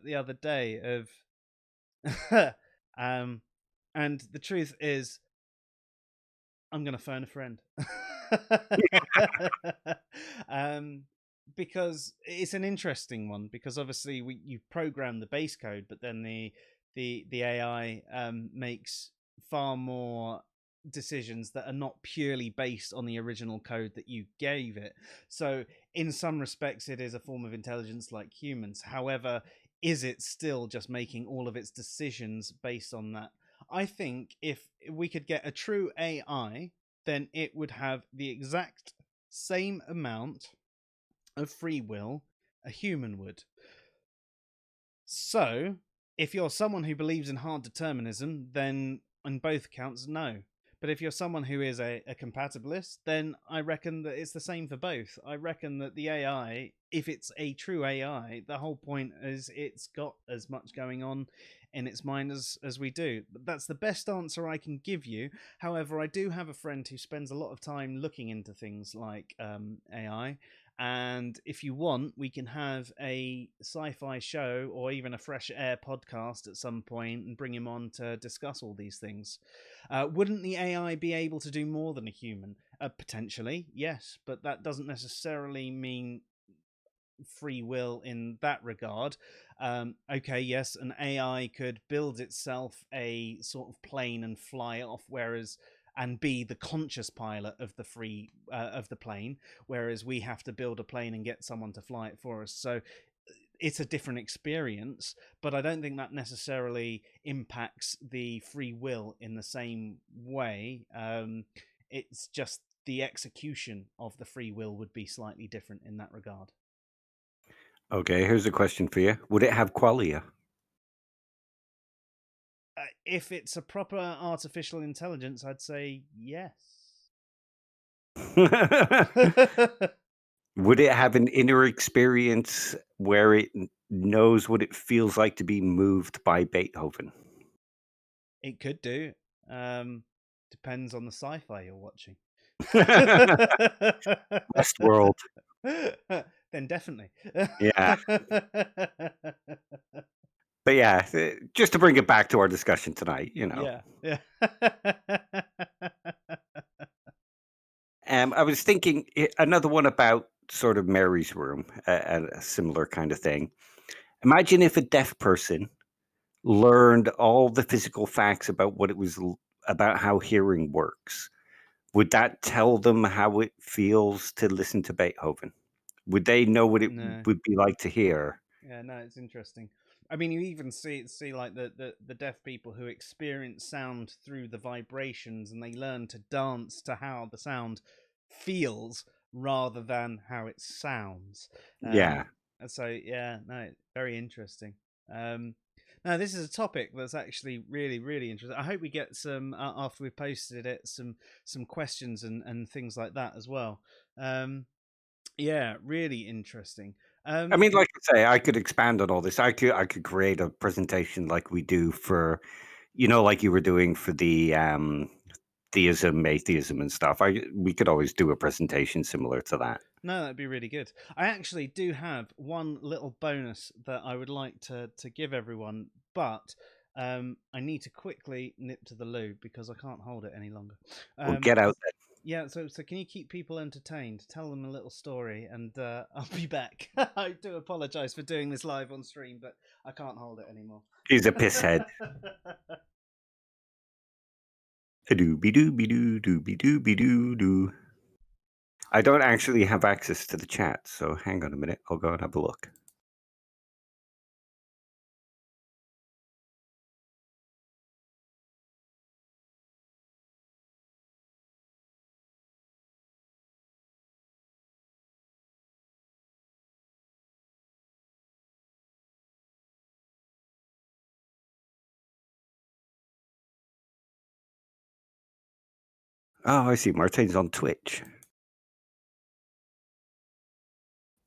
the other day of and the truth is I'm going to phone a friend. um because it's an interesting one, because obviously you program the base code, but then the AI makes far more decisions that are not purely based on the original code that you gave it. So in some respects it is a form of intelligence like humans. However, is it still just making all of its decisions based on that? I think if we could get a true AI, then it would have the exact same amount of free will a human would. So, if you're someone who believes in hard determinism, then on both accounts, no. But if you're someone who is a compatibilist, then I reckon that it's the same for both. I reckon that the AI, if it's a true AI, the whole point is it's got as much going on in its mind as we do. But that's the best answer I can give you. However, I do have a friend who spends a lot of time looking into things like AI, and if you want, we can have a sci-fi show or even a fresh air podcast at some point and bring him on to discuss all these things. Wouldn't the AI be able to do more than a human? Potentially, yes, but that doesn't necessarily mean free will in that regard. Okay, yes, an AI could build itself a sort of plane and fly off, whereas and be the conscious pilot of the plane, whereas we have to build a plane and get someone to fly it for us. So it's a different experience, but I don't think that necessarily impacts the free will in the same way. It's just the execution of the free will would be slightly different in that regard. Okay, here's a question for you. Would it have qualia? If it's a proper artificial intelligence, I'd say yes. Would it have an inner experience where it knows what it feels like to be moved by Beethoven? It could do. Depends on the sci-fi you're watching. Westworld. Then definitely. Yeah. But yeah, just to bring it back to our discussion tonight, Yeah. Yeah. I was thinking another one about sort of Mary's room, a similar kind of thing. Imagine if a deaf person learned all the physical facts about what it was about how hearing works. Would that tell them how it feels to listen to Beethoven? Would they know what it No. would be like to hear? Yeah, no, it's interesting. I mean, you even see like the deaf people who experience sound through the vibrations, and they learn to dance to how the sound feels rather than how it sounds. Yeah. So yeah, no, very interesting. Now this is a topic that's actually really interesting. I hope we get some after we've posted it, some questions and things like that as well. Yeah, really interesting. I mean, like I say, I could expand on all this. I could create a presentation like we do for, like you were doing for the theism, atheism, and stuff. We could always do a presentation similar to that. No, that'd be really good. I actually do have one little bonus that I would like to give everyone, but I need to quickly nip to the loo because I can't hold it any longer. We'll get out there. Yeah, so can you keep people entertained? Tell them a little story, and I'll be back. I do apologise for doing this live on stream, but I can't hold it anymore. He's a pisshead. A dooby dooby doo dooby dooby doo doo. I don't actually have access to the chat, so hang on a minute. I'll go and have a look. Oh, I see. Martine's on Twitch.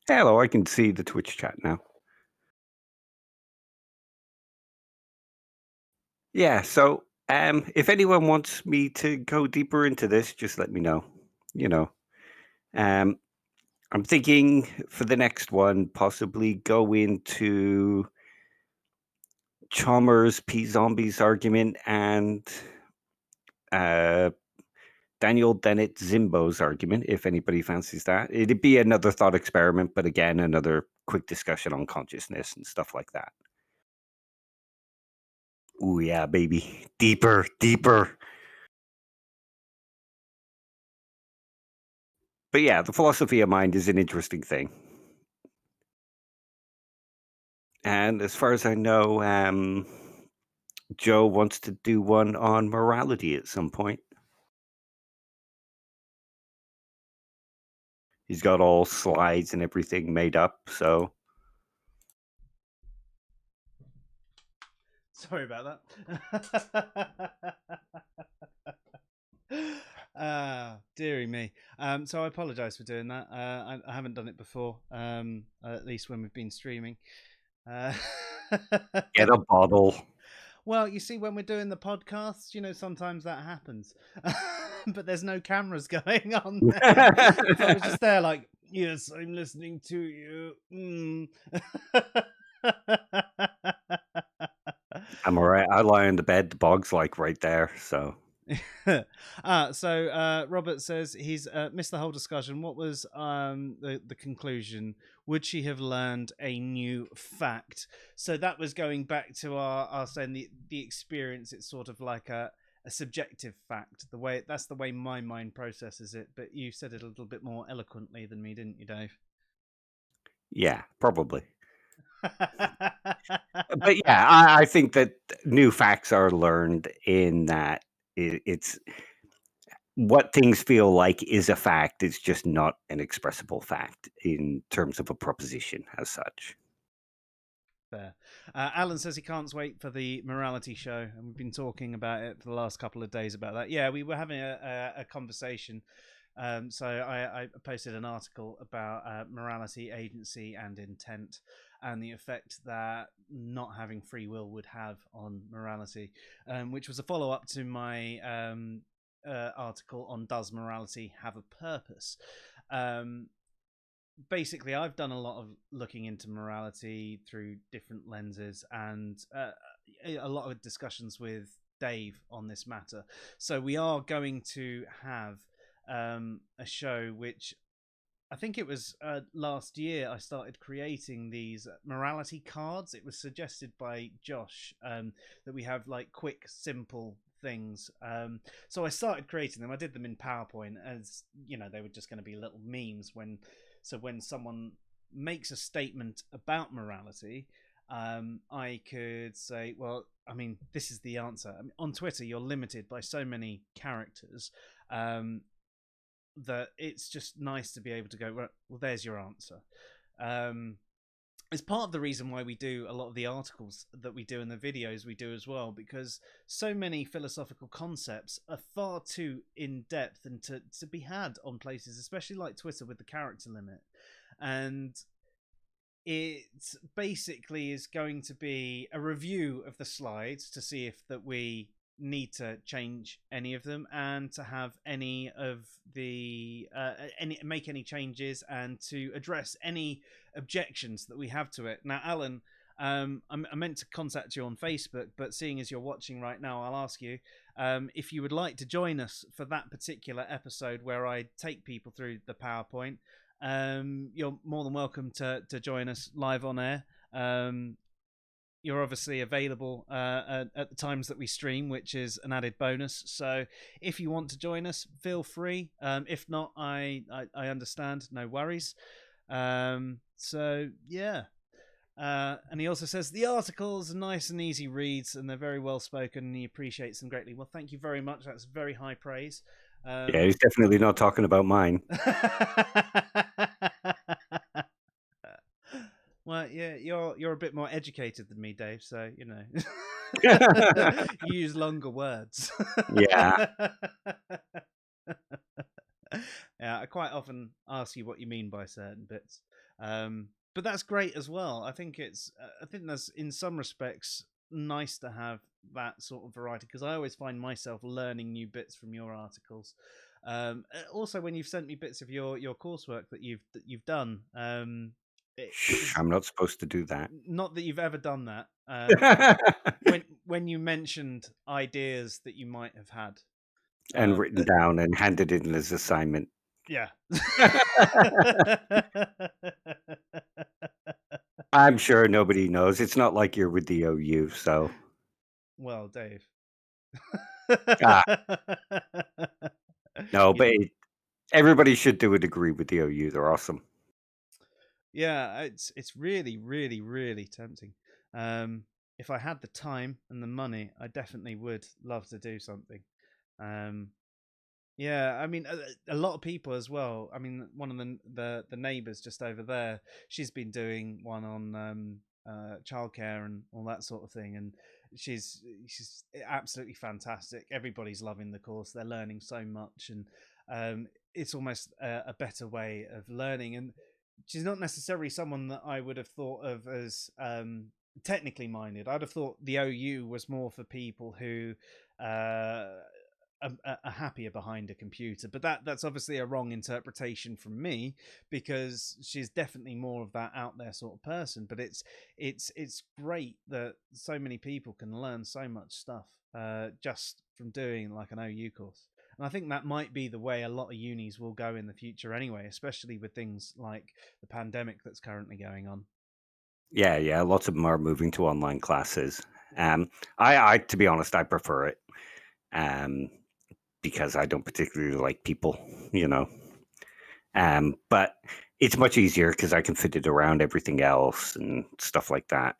Hello, I can see the Twitch chat now. Yeah, so if anyone wants me to go deeper into this, just let me know. I'm thinking for the next one, possibly go into Chalmers P. Zombie's argument and Daniel Dennett Zimbo's argument, if anybody fancies that. It'd be another thought experiment, but again, another quick discussion on consciousness and stuff like that. Ooh, yeah, baby. Deeper, deeper. But yeah, the philosophy of mind is an interesting thing. And as far as I know, Joe wants to do one on morality at some point. He's got all slides and everything made up, so... Sorry about that. Dearie me. So I apologise for doing that. I haven't done it before, at least when we've been streaming. Get a bottle. Well, you see, when we're doing the podcasts, sometimes that happens. But there's no cameras going on. So I was just there like, yes, I'm listening to you. I'm all right. I lie on the bed. The bog's like right there, so... So Robert says he's missed the whole discussion. What was the conclusion? Would she have learned a new fact? So that was going back to our saying the experience. It's sort of like a subjective fact. That's the way my mind processes it. But you said it a little bit more eloquently than me, didn't you, Dave? Yeah, probably. But yeah, I think that new facts are learned in that it's what things feel like is a fact. It's just not an expressible fact in terms of a proposition as such. Fair. Alan says he can't wait for the morality show, and we've been talking about it for the last couple of days about that. Yeah, we were having a conversation. So I posted an article about morality, agency, and intent, and the effect that not having free will would have on morality, which was a follow up to my article on does morality have a purpose. Basically, I've done a lot of looking into morality through different lenses and a lot of discussions with Dave on this matter. So we are going to have a show which I think it was last year I started creating these morality cards. It was suggested by Josh that we have like quick, simple things. So I started creating them. I did them in PowerPoint as, they were just going to be little memes when someone makes a statement about morality, I could say, well, I mean, this is the answer. I mean, on Twitter, you're limited by so many characters that it's just nice to be able to go, well, there's your answer. It's part of the reason why we do a lot of the articles that we do and the videos we do as well, because so many philosophical concepts are far too in-depth and to be had on places, especially like Twitter with the character limit. And it basically is going to be a review of the slides to see if that we need to change any of them and to have any of the make any changes and to address any objections that we have to it. Now, Alan, I meant to contact you on Facebook, but seeing as you're watching right now, I'll ask you if you would like to join us for that particular episode where I take people through the PowerPoint. You're more than welcome to join us live on air. You're obviously available at the times that we stream, which is an added bonus. So if you want to join us, feel free. If not, I understand. No worries. So yeah. And he also says the articles are nice and easy reads, and they're very well spoken, and he appreciates them greatly. Well, thank you very much. That's very high praise. Yeah, he's definitely not talking about mine. Well, yeah, you're a bit more educated than me, Dave. So you know, you use longer words. Yeah. Yeah, I quite often ask you what you mean by certain bits, but that's great as well. I think there's in some respects nice to have that sort of variety because I always find myself learning new bits from your articles. Also, when you've sent me bits of your coursework that you've done, I'm not supposed to do that. not that you've ever done that. When you mentioned ideas that you might have had And written down and handed in as assignment. yeah. I'm sure nobody knows. It's not like you're with the OU, so. Well, Dave. Ah, no, You- but everybody should do a degree with the OU. They're awesome. yeah, it's really, really, really tempting. If I had the time and the money, I definitely would love to do something. Yeah, I mean, a lot of people as well. I mean, one of the neighbours just over there, she's been doing one on childcare and all that sort of thing, and she's absolutely fantastic. Everybody's loving the course; they're learning so much, and it's almost a better way of learning. And she's not necessarily someone that I would have thought of as technically minded. I'd have thought the OU was more for people who. Are happier behind a computer, but that's obviously a wrong interpretation from me because she's definitely more of that out there sort of person. But it's great that so many people can learn so much stuff just from doing like an OU course. And I think that might be the way a lot of unis will go in the future anyway, especially with things like the pandemic that's currently going on. Yeah. Lots of them are moving to online classes. I to be honest, I prefer it. Because I don't particularly like people, you know. But it's much easier because I can fit it around everything else and stuff like that.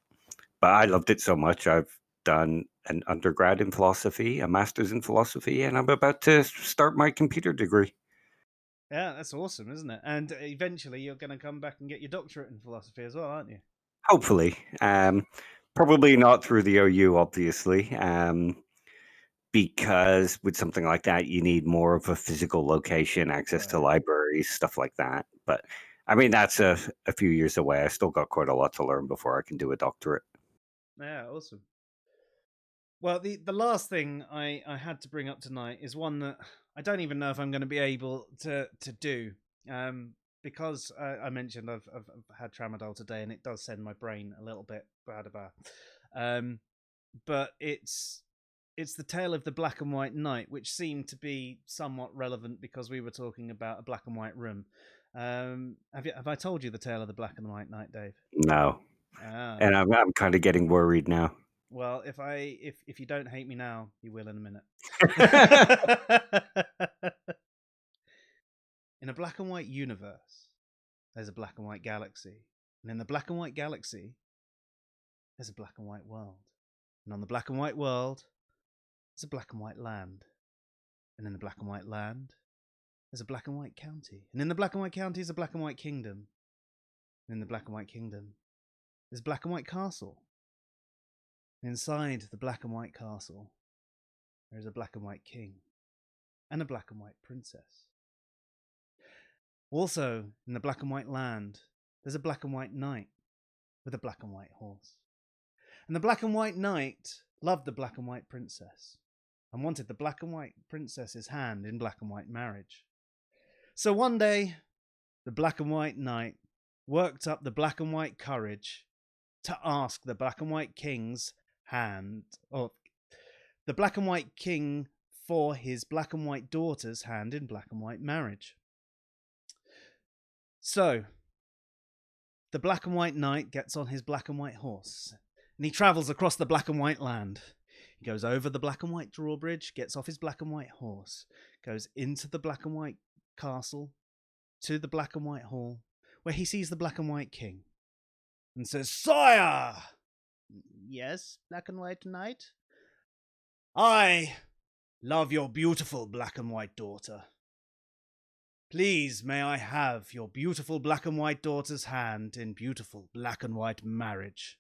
But I loved it so much. I've done an undergrad in philosophy, a master's in philosophy, and I'm about to start my computer degree. Yeah, that's awesome, isn't it? And eventually you're going to come back and get your doctorate in philosophy as well, aren't you? Hopefully. Probably not through the OU, obviously. Because with something like that, you need more of a physical location, access to Right. libraries, stuff like that. But I mean, that's a few years away. I still got quite a lot to learn before I can do a doctorate. Yeah, awesome. Well, the last thing I had to bring up tonight is one that I don't even know if I'm going to be able to do, because I mentioned I've had tramadol today, and it does send my brain a little bit bad about. But it's the tale of the black and white night, which seemed to be somewhat relevant because we were talking about a black and white room. Have I told you the tale of the black and white night, Dave? No, Ah. and I'm kind of getting worried now. Well, if you don't hate me now, you will in a minute. In a black and white universe, there's a black and white galaxy. And in the black and white galaxy, there's a black and white world. And on the black and white world, there's a black and white land. And in the black and white land, there's a black and white county. And in the black and white county is a black and white kingdom. And in the black and white kingdom, there's a black and white castle. And inside the black and white castle, there is a black and white king and a black and white princess. Also, in the black and white land, there's a black and white knight, with a black and white horse. And the black and white knight loved the black and white princess and wanted the black and white princess's hand in black and white marriage. So one day, the black and white knight worked up the black and white courage to ask the black and white king's hand, or the black and white king for his black and white daughter's hand in black and white marriage. So, the black and white knight gets on his black and white horse, and he travels across the black and white land. He goes over the black and white drawbridge, gets off his black and white horse, goes into the black and white castle, to the black and white hall, where he sees the black and white king, and says, "Sire!" "Yes, black and white knight?" "I love your beautiful black and white daughter. Please, may I have your beautiful black and white daughter's hand in beautiful black and white marriage?"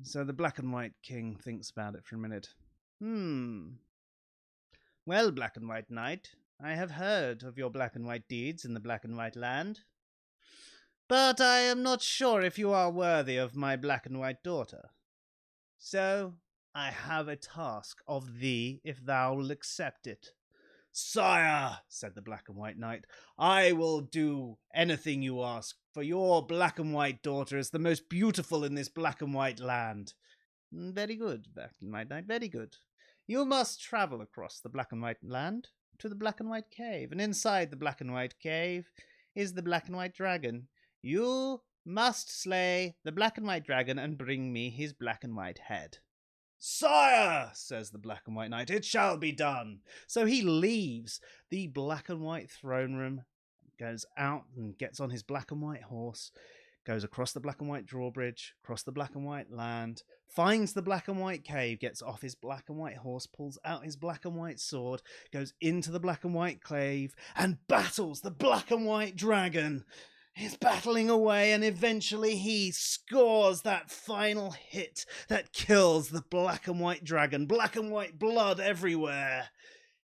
So the black and white king thinks about it for a minute. "Well, black and white knight, I have heard of your black and white deeds in the black and white land, but I am not sure if you are worthy of my black and white daughter. So I have a task of thee, if thou will accept it." "Sire," said the black and white knight, "I will do anything you ask, for your black and white daughter is the most beautiful in this black and white land." "Very good, black and white knight, very good. You must travel across the black and white land to the black and white cave, and inside the black and white cave is the black and white dragon. You must slay the black and white dragon and bring me his black and white head." "Sire," says the black and white knight, "it shall be done." So he leaves the black and white throne room, goes out and gets on his black and white horse, goes across the black and white drawbridge, across the black and white land, finds the black and white cave, gets off his black and white horse, pulls out his black and white sword, goes into the black and white cave, and battles the black and white dragon. He's battling away, and eventually he scores that final hit that kills the black and white dragon. Black and white blood everywhere.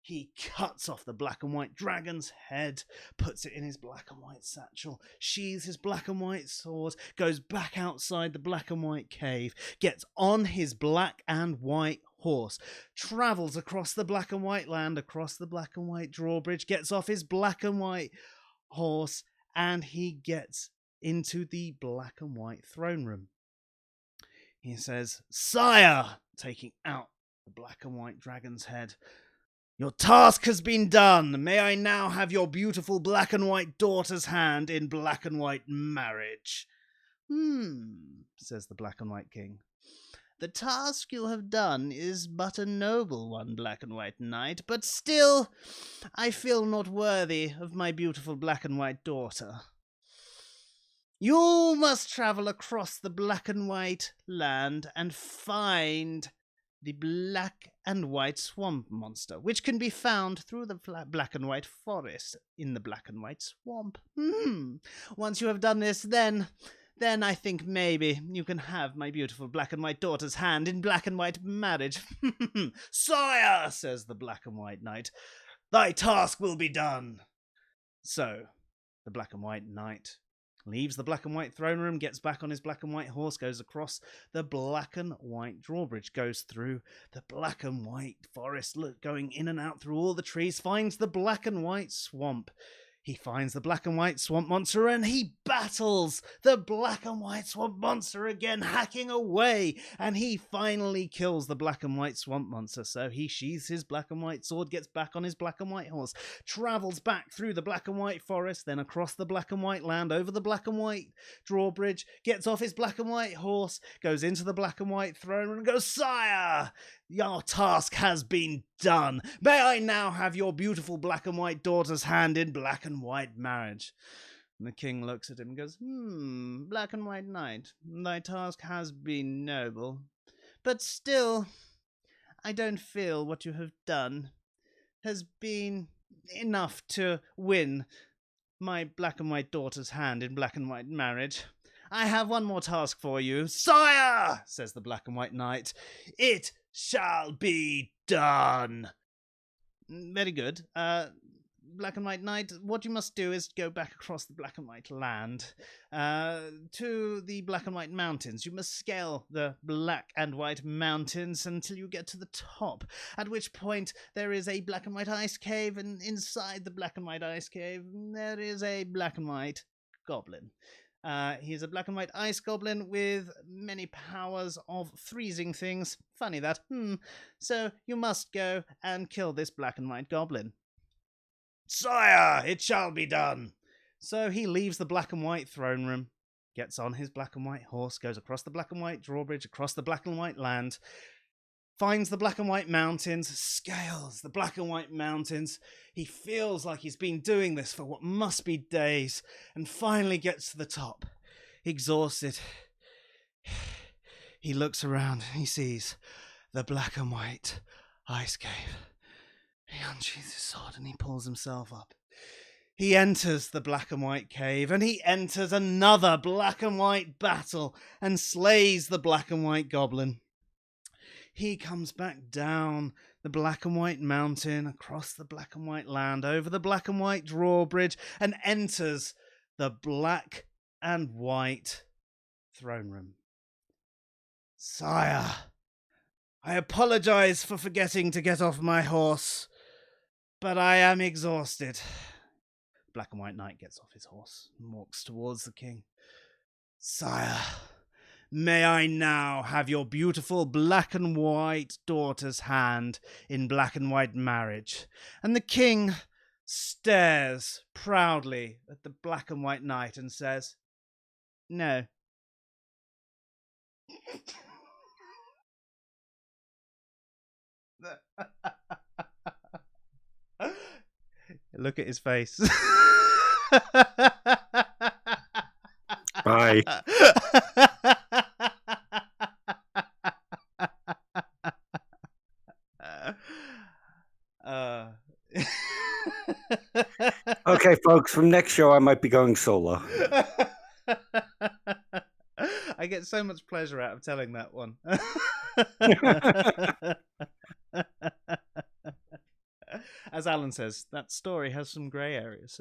He cuts off the black and white dragon's head, puts it in his black and white satchel, sheathes his black and white sword, goes back outside the black and white cave, gets on his black and white horse, travels across the black and white land, across the black and white drawbridge, gets off his black and white horse, and he gets into the black and white throne room. He says, "Sire," taking out the black and white dragon's head, "your task has been done. May I now have your beautiful black and white daughter's hand in black and white marriage?" Says the black and white king. "The task you have done is but a noble one, black and white knight, but still I feel not worthy of my beautiful black and white daughter. You must travel across the black and white land and find the black and white swamp monster, which can be found through the black and white forest in the black and white swamp. Once you have done this, then I think maybe you can have my beautiful black and white daughter's hand in black and white marriage." "Sire," says the black and white knight, "thy task will be done." So the black and white knight leaves the black and white throne room, gets back on his black and white horse, goes across the black and white drawbridge, goes through the black and white forest, going in and out through all the trees, finds the black and white swamp. He finds the black and white swamp monster, and he battles the black and white swamp monster again, hacking away, and he finally kills the black and white swamp monster. So he sheathes his black and white sword, gets back on his black and white horse, travels back through the black and white forest, then across the black and white land, over the black and white drawbridge, gets off his black and white horse, goes into the black and white throne room and goes, "Sire, your task has been done. May I now have your beautiful black and white daughter's hand in black and white marriage?" And the king looks at him and goes, "Black and white knight, thy task has been noble, but still, I don't feel what you have done has been enough to win my black and white daughter's hand in black and white marriage. I have one more task for you." "Sire," says the black and white knight, "it shall be done." "Very good. Black and White Knight, what you must do is go back across the Black and White land to the Black and White Mountains. You must scale the Black and White Mountains until you get to the top, at which point there is a Black and White ice cave, and inside the Black and White ice cave there is a Black and White goblin. He is a black and white ice goblin with many powers of freezing things. Funny that. So you must go and kill this black and white goblin. Sire, it shall be done. So he leaves the black and white throne room, gets on his black and white horse, goes across the black and white drawbridge, across the black and white land, finds the black and white mountains, scales the black and white mountains. He feels like he's been doing this for what must be days, and finally gets to the top. Exhausted, he looks around. He sees the black and white ice cave. He unsheathes his sword and he pulls himself up. He enters the black and white cave, and he enters another black and white battle and slays the black and white goblin. He comes back down the black and white mountain, across the black and white land, over the black and white drawbridge, and enters the black and white throne room. Sire, I apologize for forgetting to get off my horse, but I am exhausted. Black and White Knight gets off his horse and walks towards the king. Sire, may I now have your beautiful black and white daughter's hand in black and white marriage? And the king stares proudly at the black and white knight and says, no. Look at his face. Bye. Okay, folks, from next show I might be going solo. I get so much pleasure out of telling that one. As Alan says, that story has some grey areas.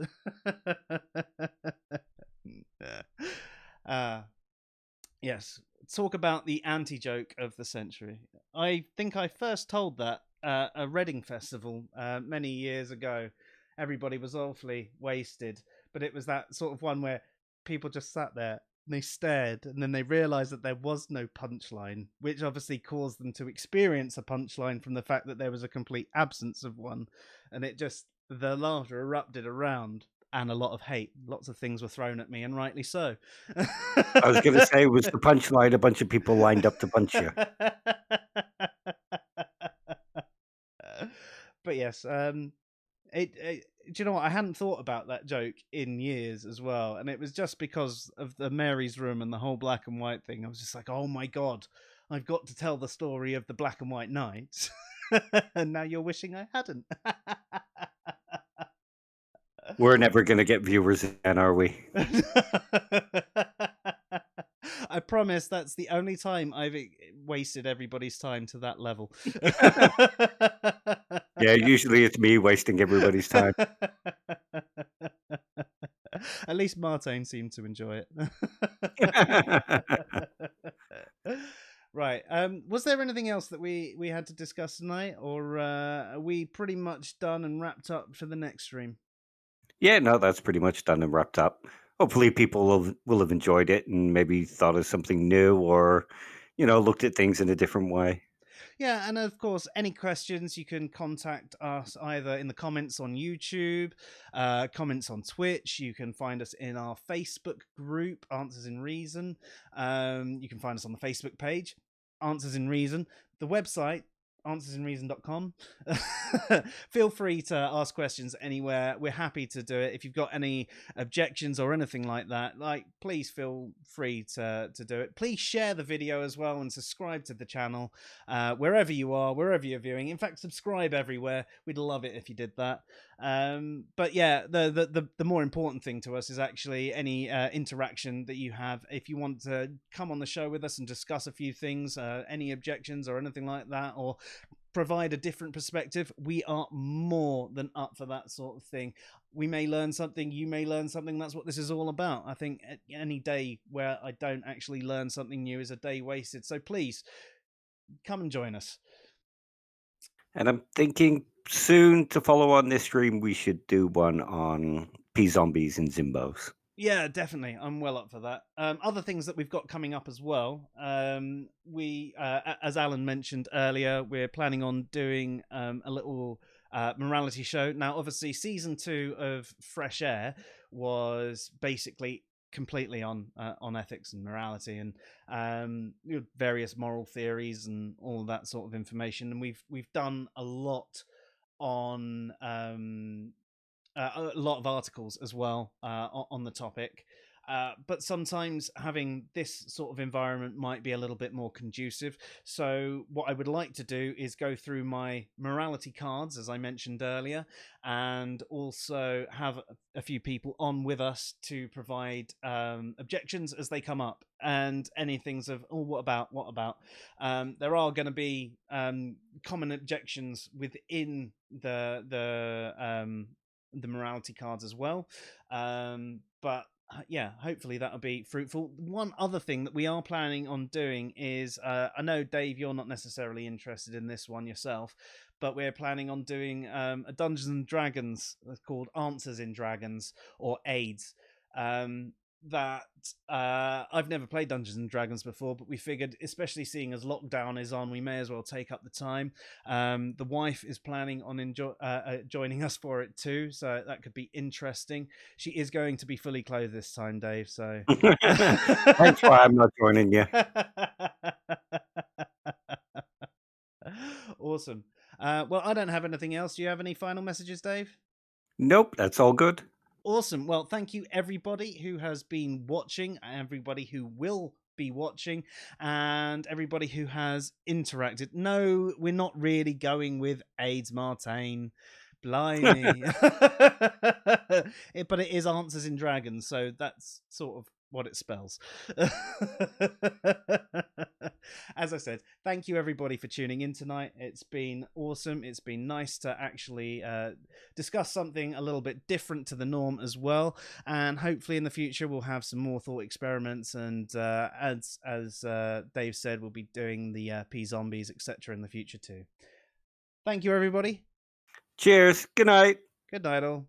Yes, talk about the anti-joke of the century. I think I first told that at a Reading festival many years ago. Everybody was awfully wasted, but it was that sort of one where people just sat there and they stared, and then they realised that there was no punchline, which obviously caused them to experience a punchline from the fact that there was a complete absence of one, and it just, the laughter erupted around, and a lot of hate. Lots of things were thrown at me, and rightly so. I was going to say, was the punchline a bunch of people lined up to punch you? But yes, do you know what? I hadn't thought about that joke in years as well, and it was just because of the Mary's Room and the whole black and white thing. I was just like, oh my god, I've got to tell the story of the black and white knights. And now you're wishing I hadn't. We're never going to get viewers again, are we? I promise that's the only time I've wasted everybody's time to that level. Yeah, usually it's me wasting everybody's time. At least Martin seemed to enjoy it. Right. Was there anything else that we had to discuss tonight, or are we pretty much done and wrapped up for the next stream? Yeah, no, that's pretty much done and wrapped up. Hopefully people will have enjoyed it and maybe thought of something new, or, looked at things in a different way. Yeah, and of course, any questions, you can contact us either in the comments on YouTube, comments on Twitch. You can find us in our Facebook group, Answers in Reason. You can find us on the Facebook page, Answers in Reason. The website, answersinreason.com. Feel free to ask questions anywhere. We're happy to do it. If you've got any objections or anything like that, please feel free to do it. Please share the video as well and subscribe to the channel wherever you are, wherever you're viewing. In fact, subscribe everywhere. We'd love it if you did that. But yeah, the more important thing to us is actually any interaction that you have. If you want to come on the show with us and discuss a few things, any objections or anything like that, or provide a different perspective, we are more than up for that sort of thing. We may learn something, you may learn something. That's what this is all about. I think any day where I don't actually learn something new is a day wasted. So please come and join us. And I'm thinking soon to follow on this stream, we should do one on P-Zombies and Zimbos. Yeah, definitely. I'm well up for that. Other things that we've got coming up as well. As Alan mentioned earlier, we're planning on doing a little morality show. Now, obviously, season 2 of Fresh Air was basically completely on ethics and morality and various moral theories and all of that sort of information. And we've done a lot on a lot of articles as well on the topic. But sometimes having this sort of environment might be a little bit more conducive. So what I would like to do is go through my morality cards, as I mentioned earlier, and also have a few people on with us to provide objections as they come up, and any things of, oh, what about. There are going to be common objections within the morality cards as well. But yeah, hopefully that'll be fruitful. One other thing that we are planning on doing is, I know, Dave, you're not necessarily interested in this one yourself, but we're planning on doing a Dungeons and Dragons called Answers in Dragons, or AIDS. That I've never played Dungeons and Dragons before, but we figured, especially seeing as lockdown is on, we may as well take up the time. The wife is planning on joining us for it too, so that could be interesting. She is going to be fully clothed this time, Dave, so That's why I'm not joining you. Awesome. Well, I don't have anything else. Do you have any final messages, Dave? Nope, that's all good. Awesome. Well, thank you everybody who has been watching, everybody who will be watching, and everybody who has interacted. No, we're not really going with AIDS Martain. Blimey. But it is Answers in Dragons, so that's sort of what it spells. As I said, thank you everybody for tuning in tonight. It's been awesome. It's been nice to actually discuss something a little bit different to the norm as well, and hopefully in the future we'll have some more thought experiments, and as Dave said, we'll be doing the P-Zombies, etc. in the future too. Thank you everybody. Cheers. Good night. Good night all.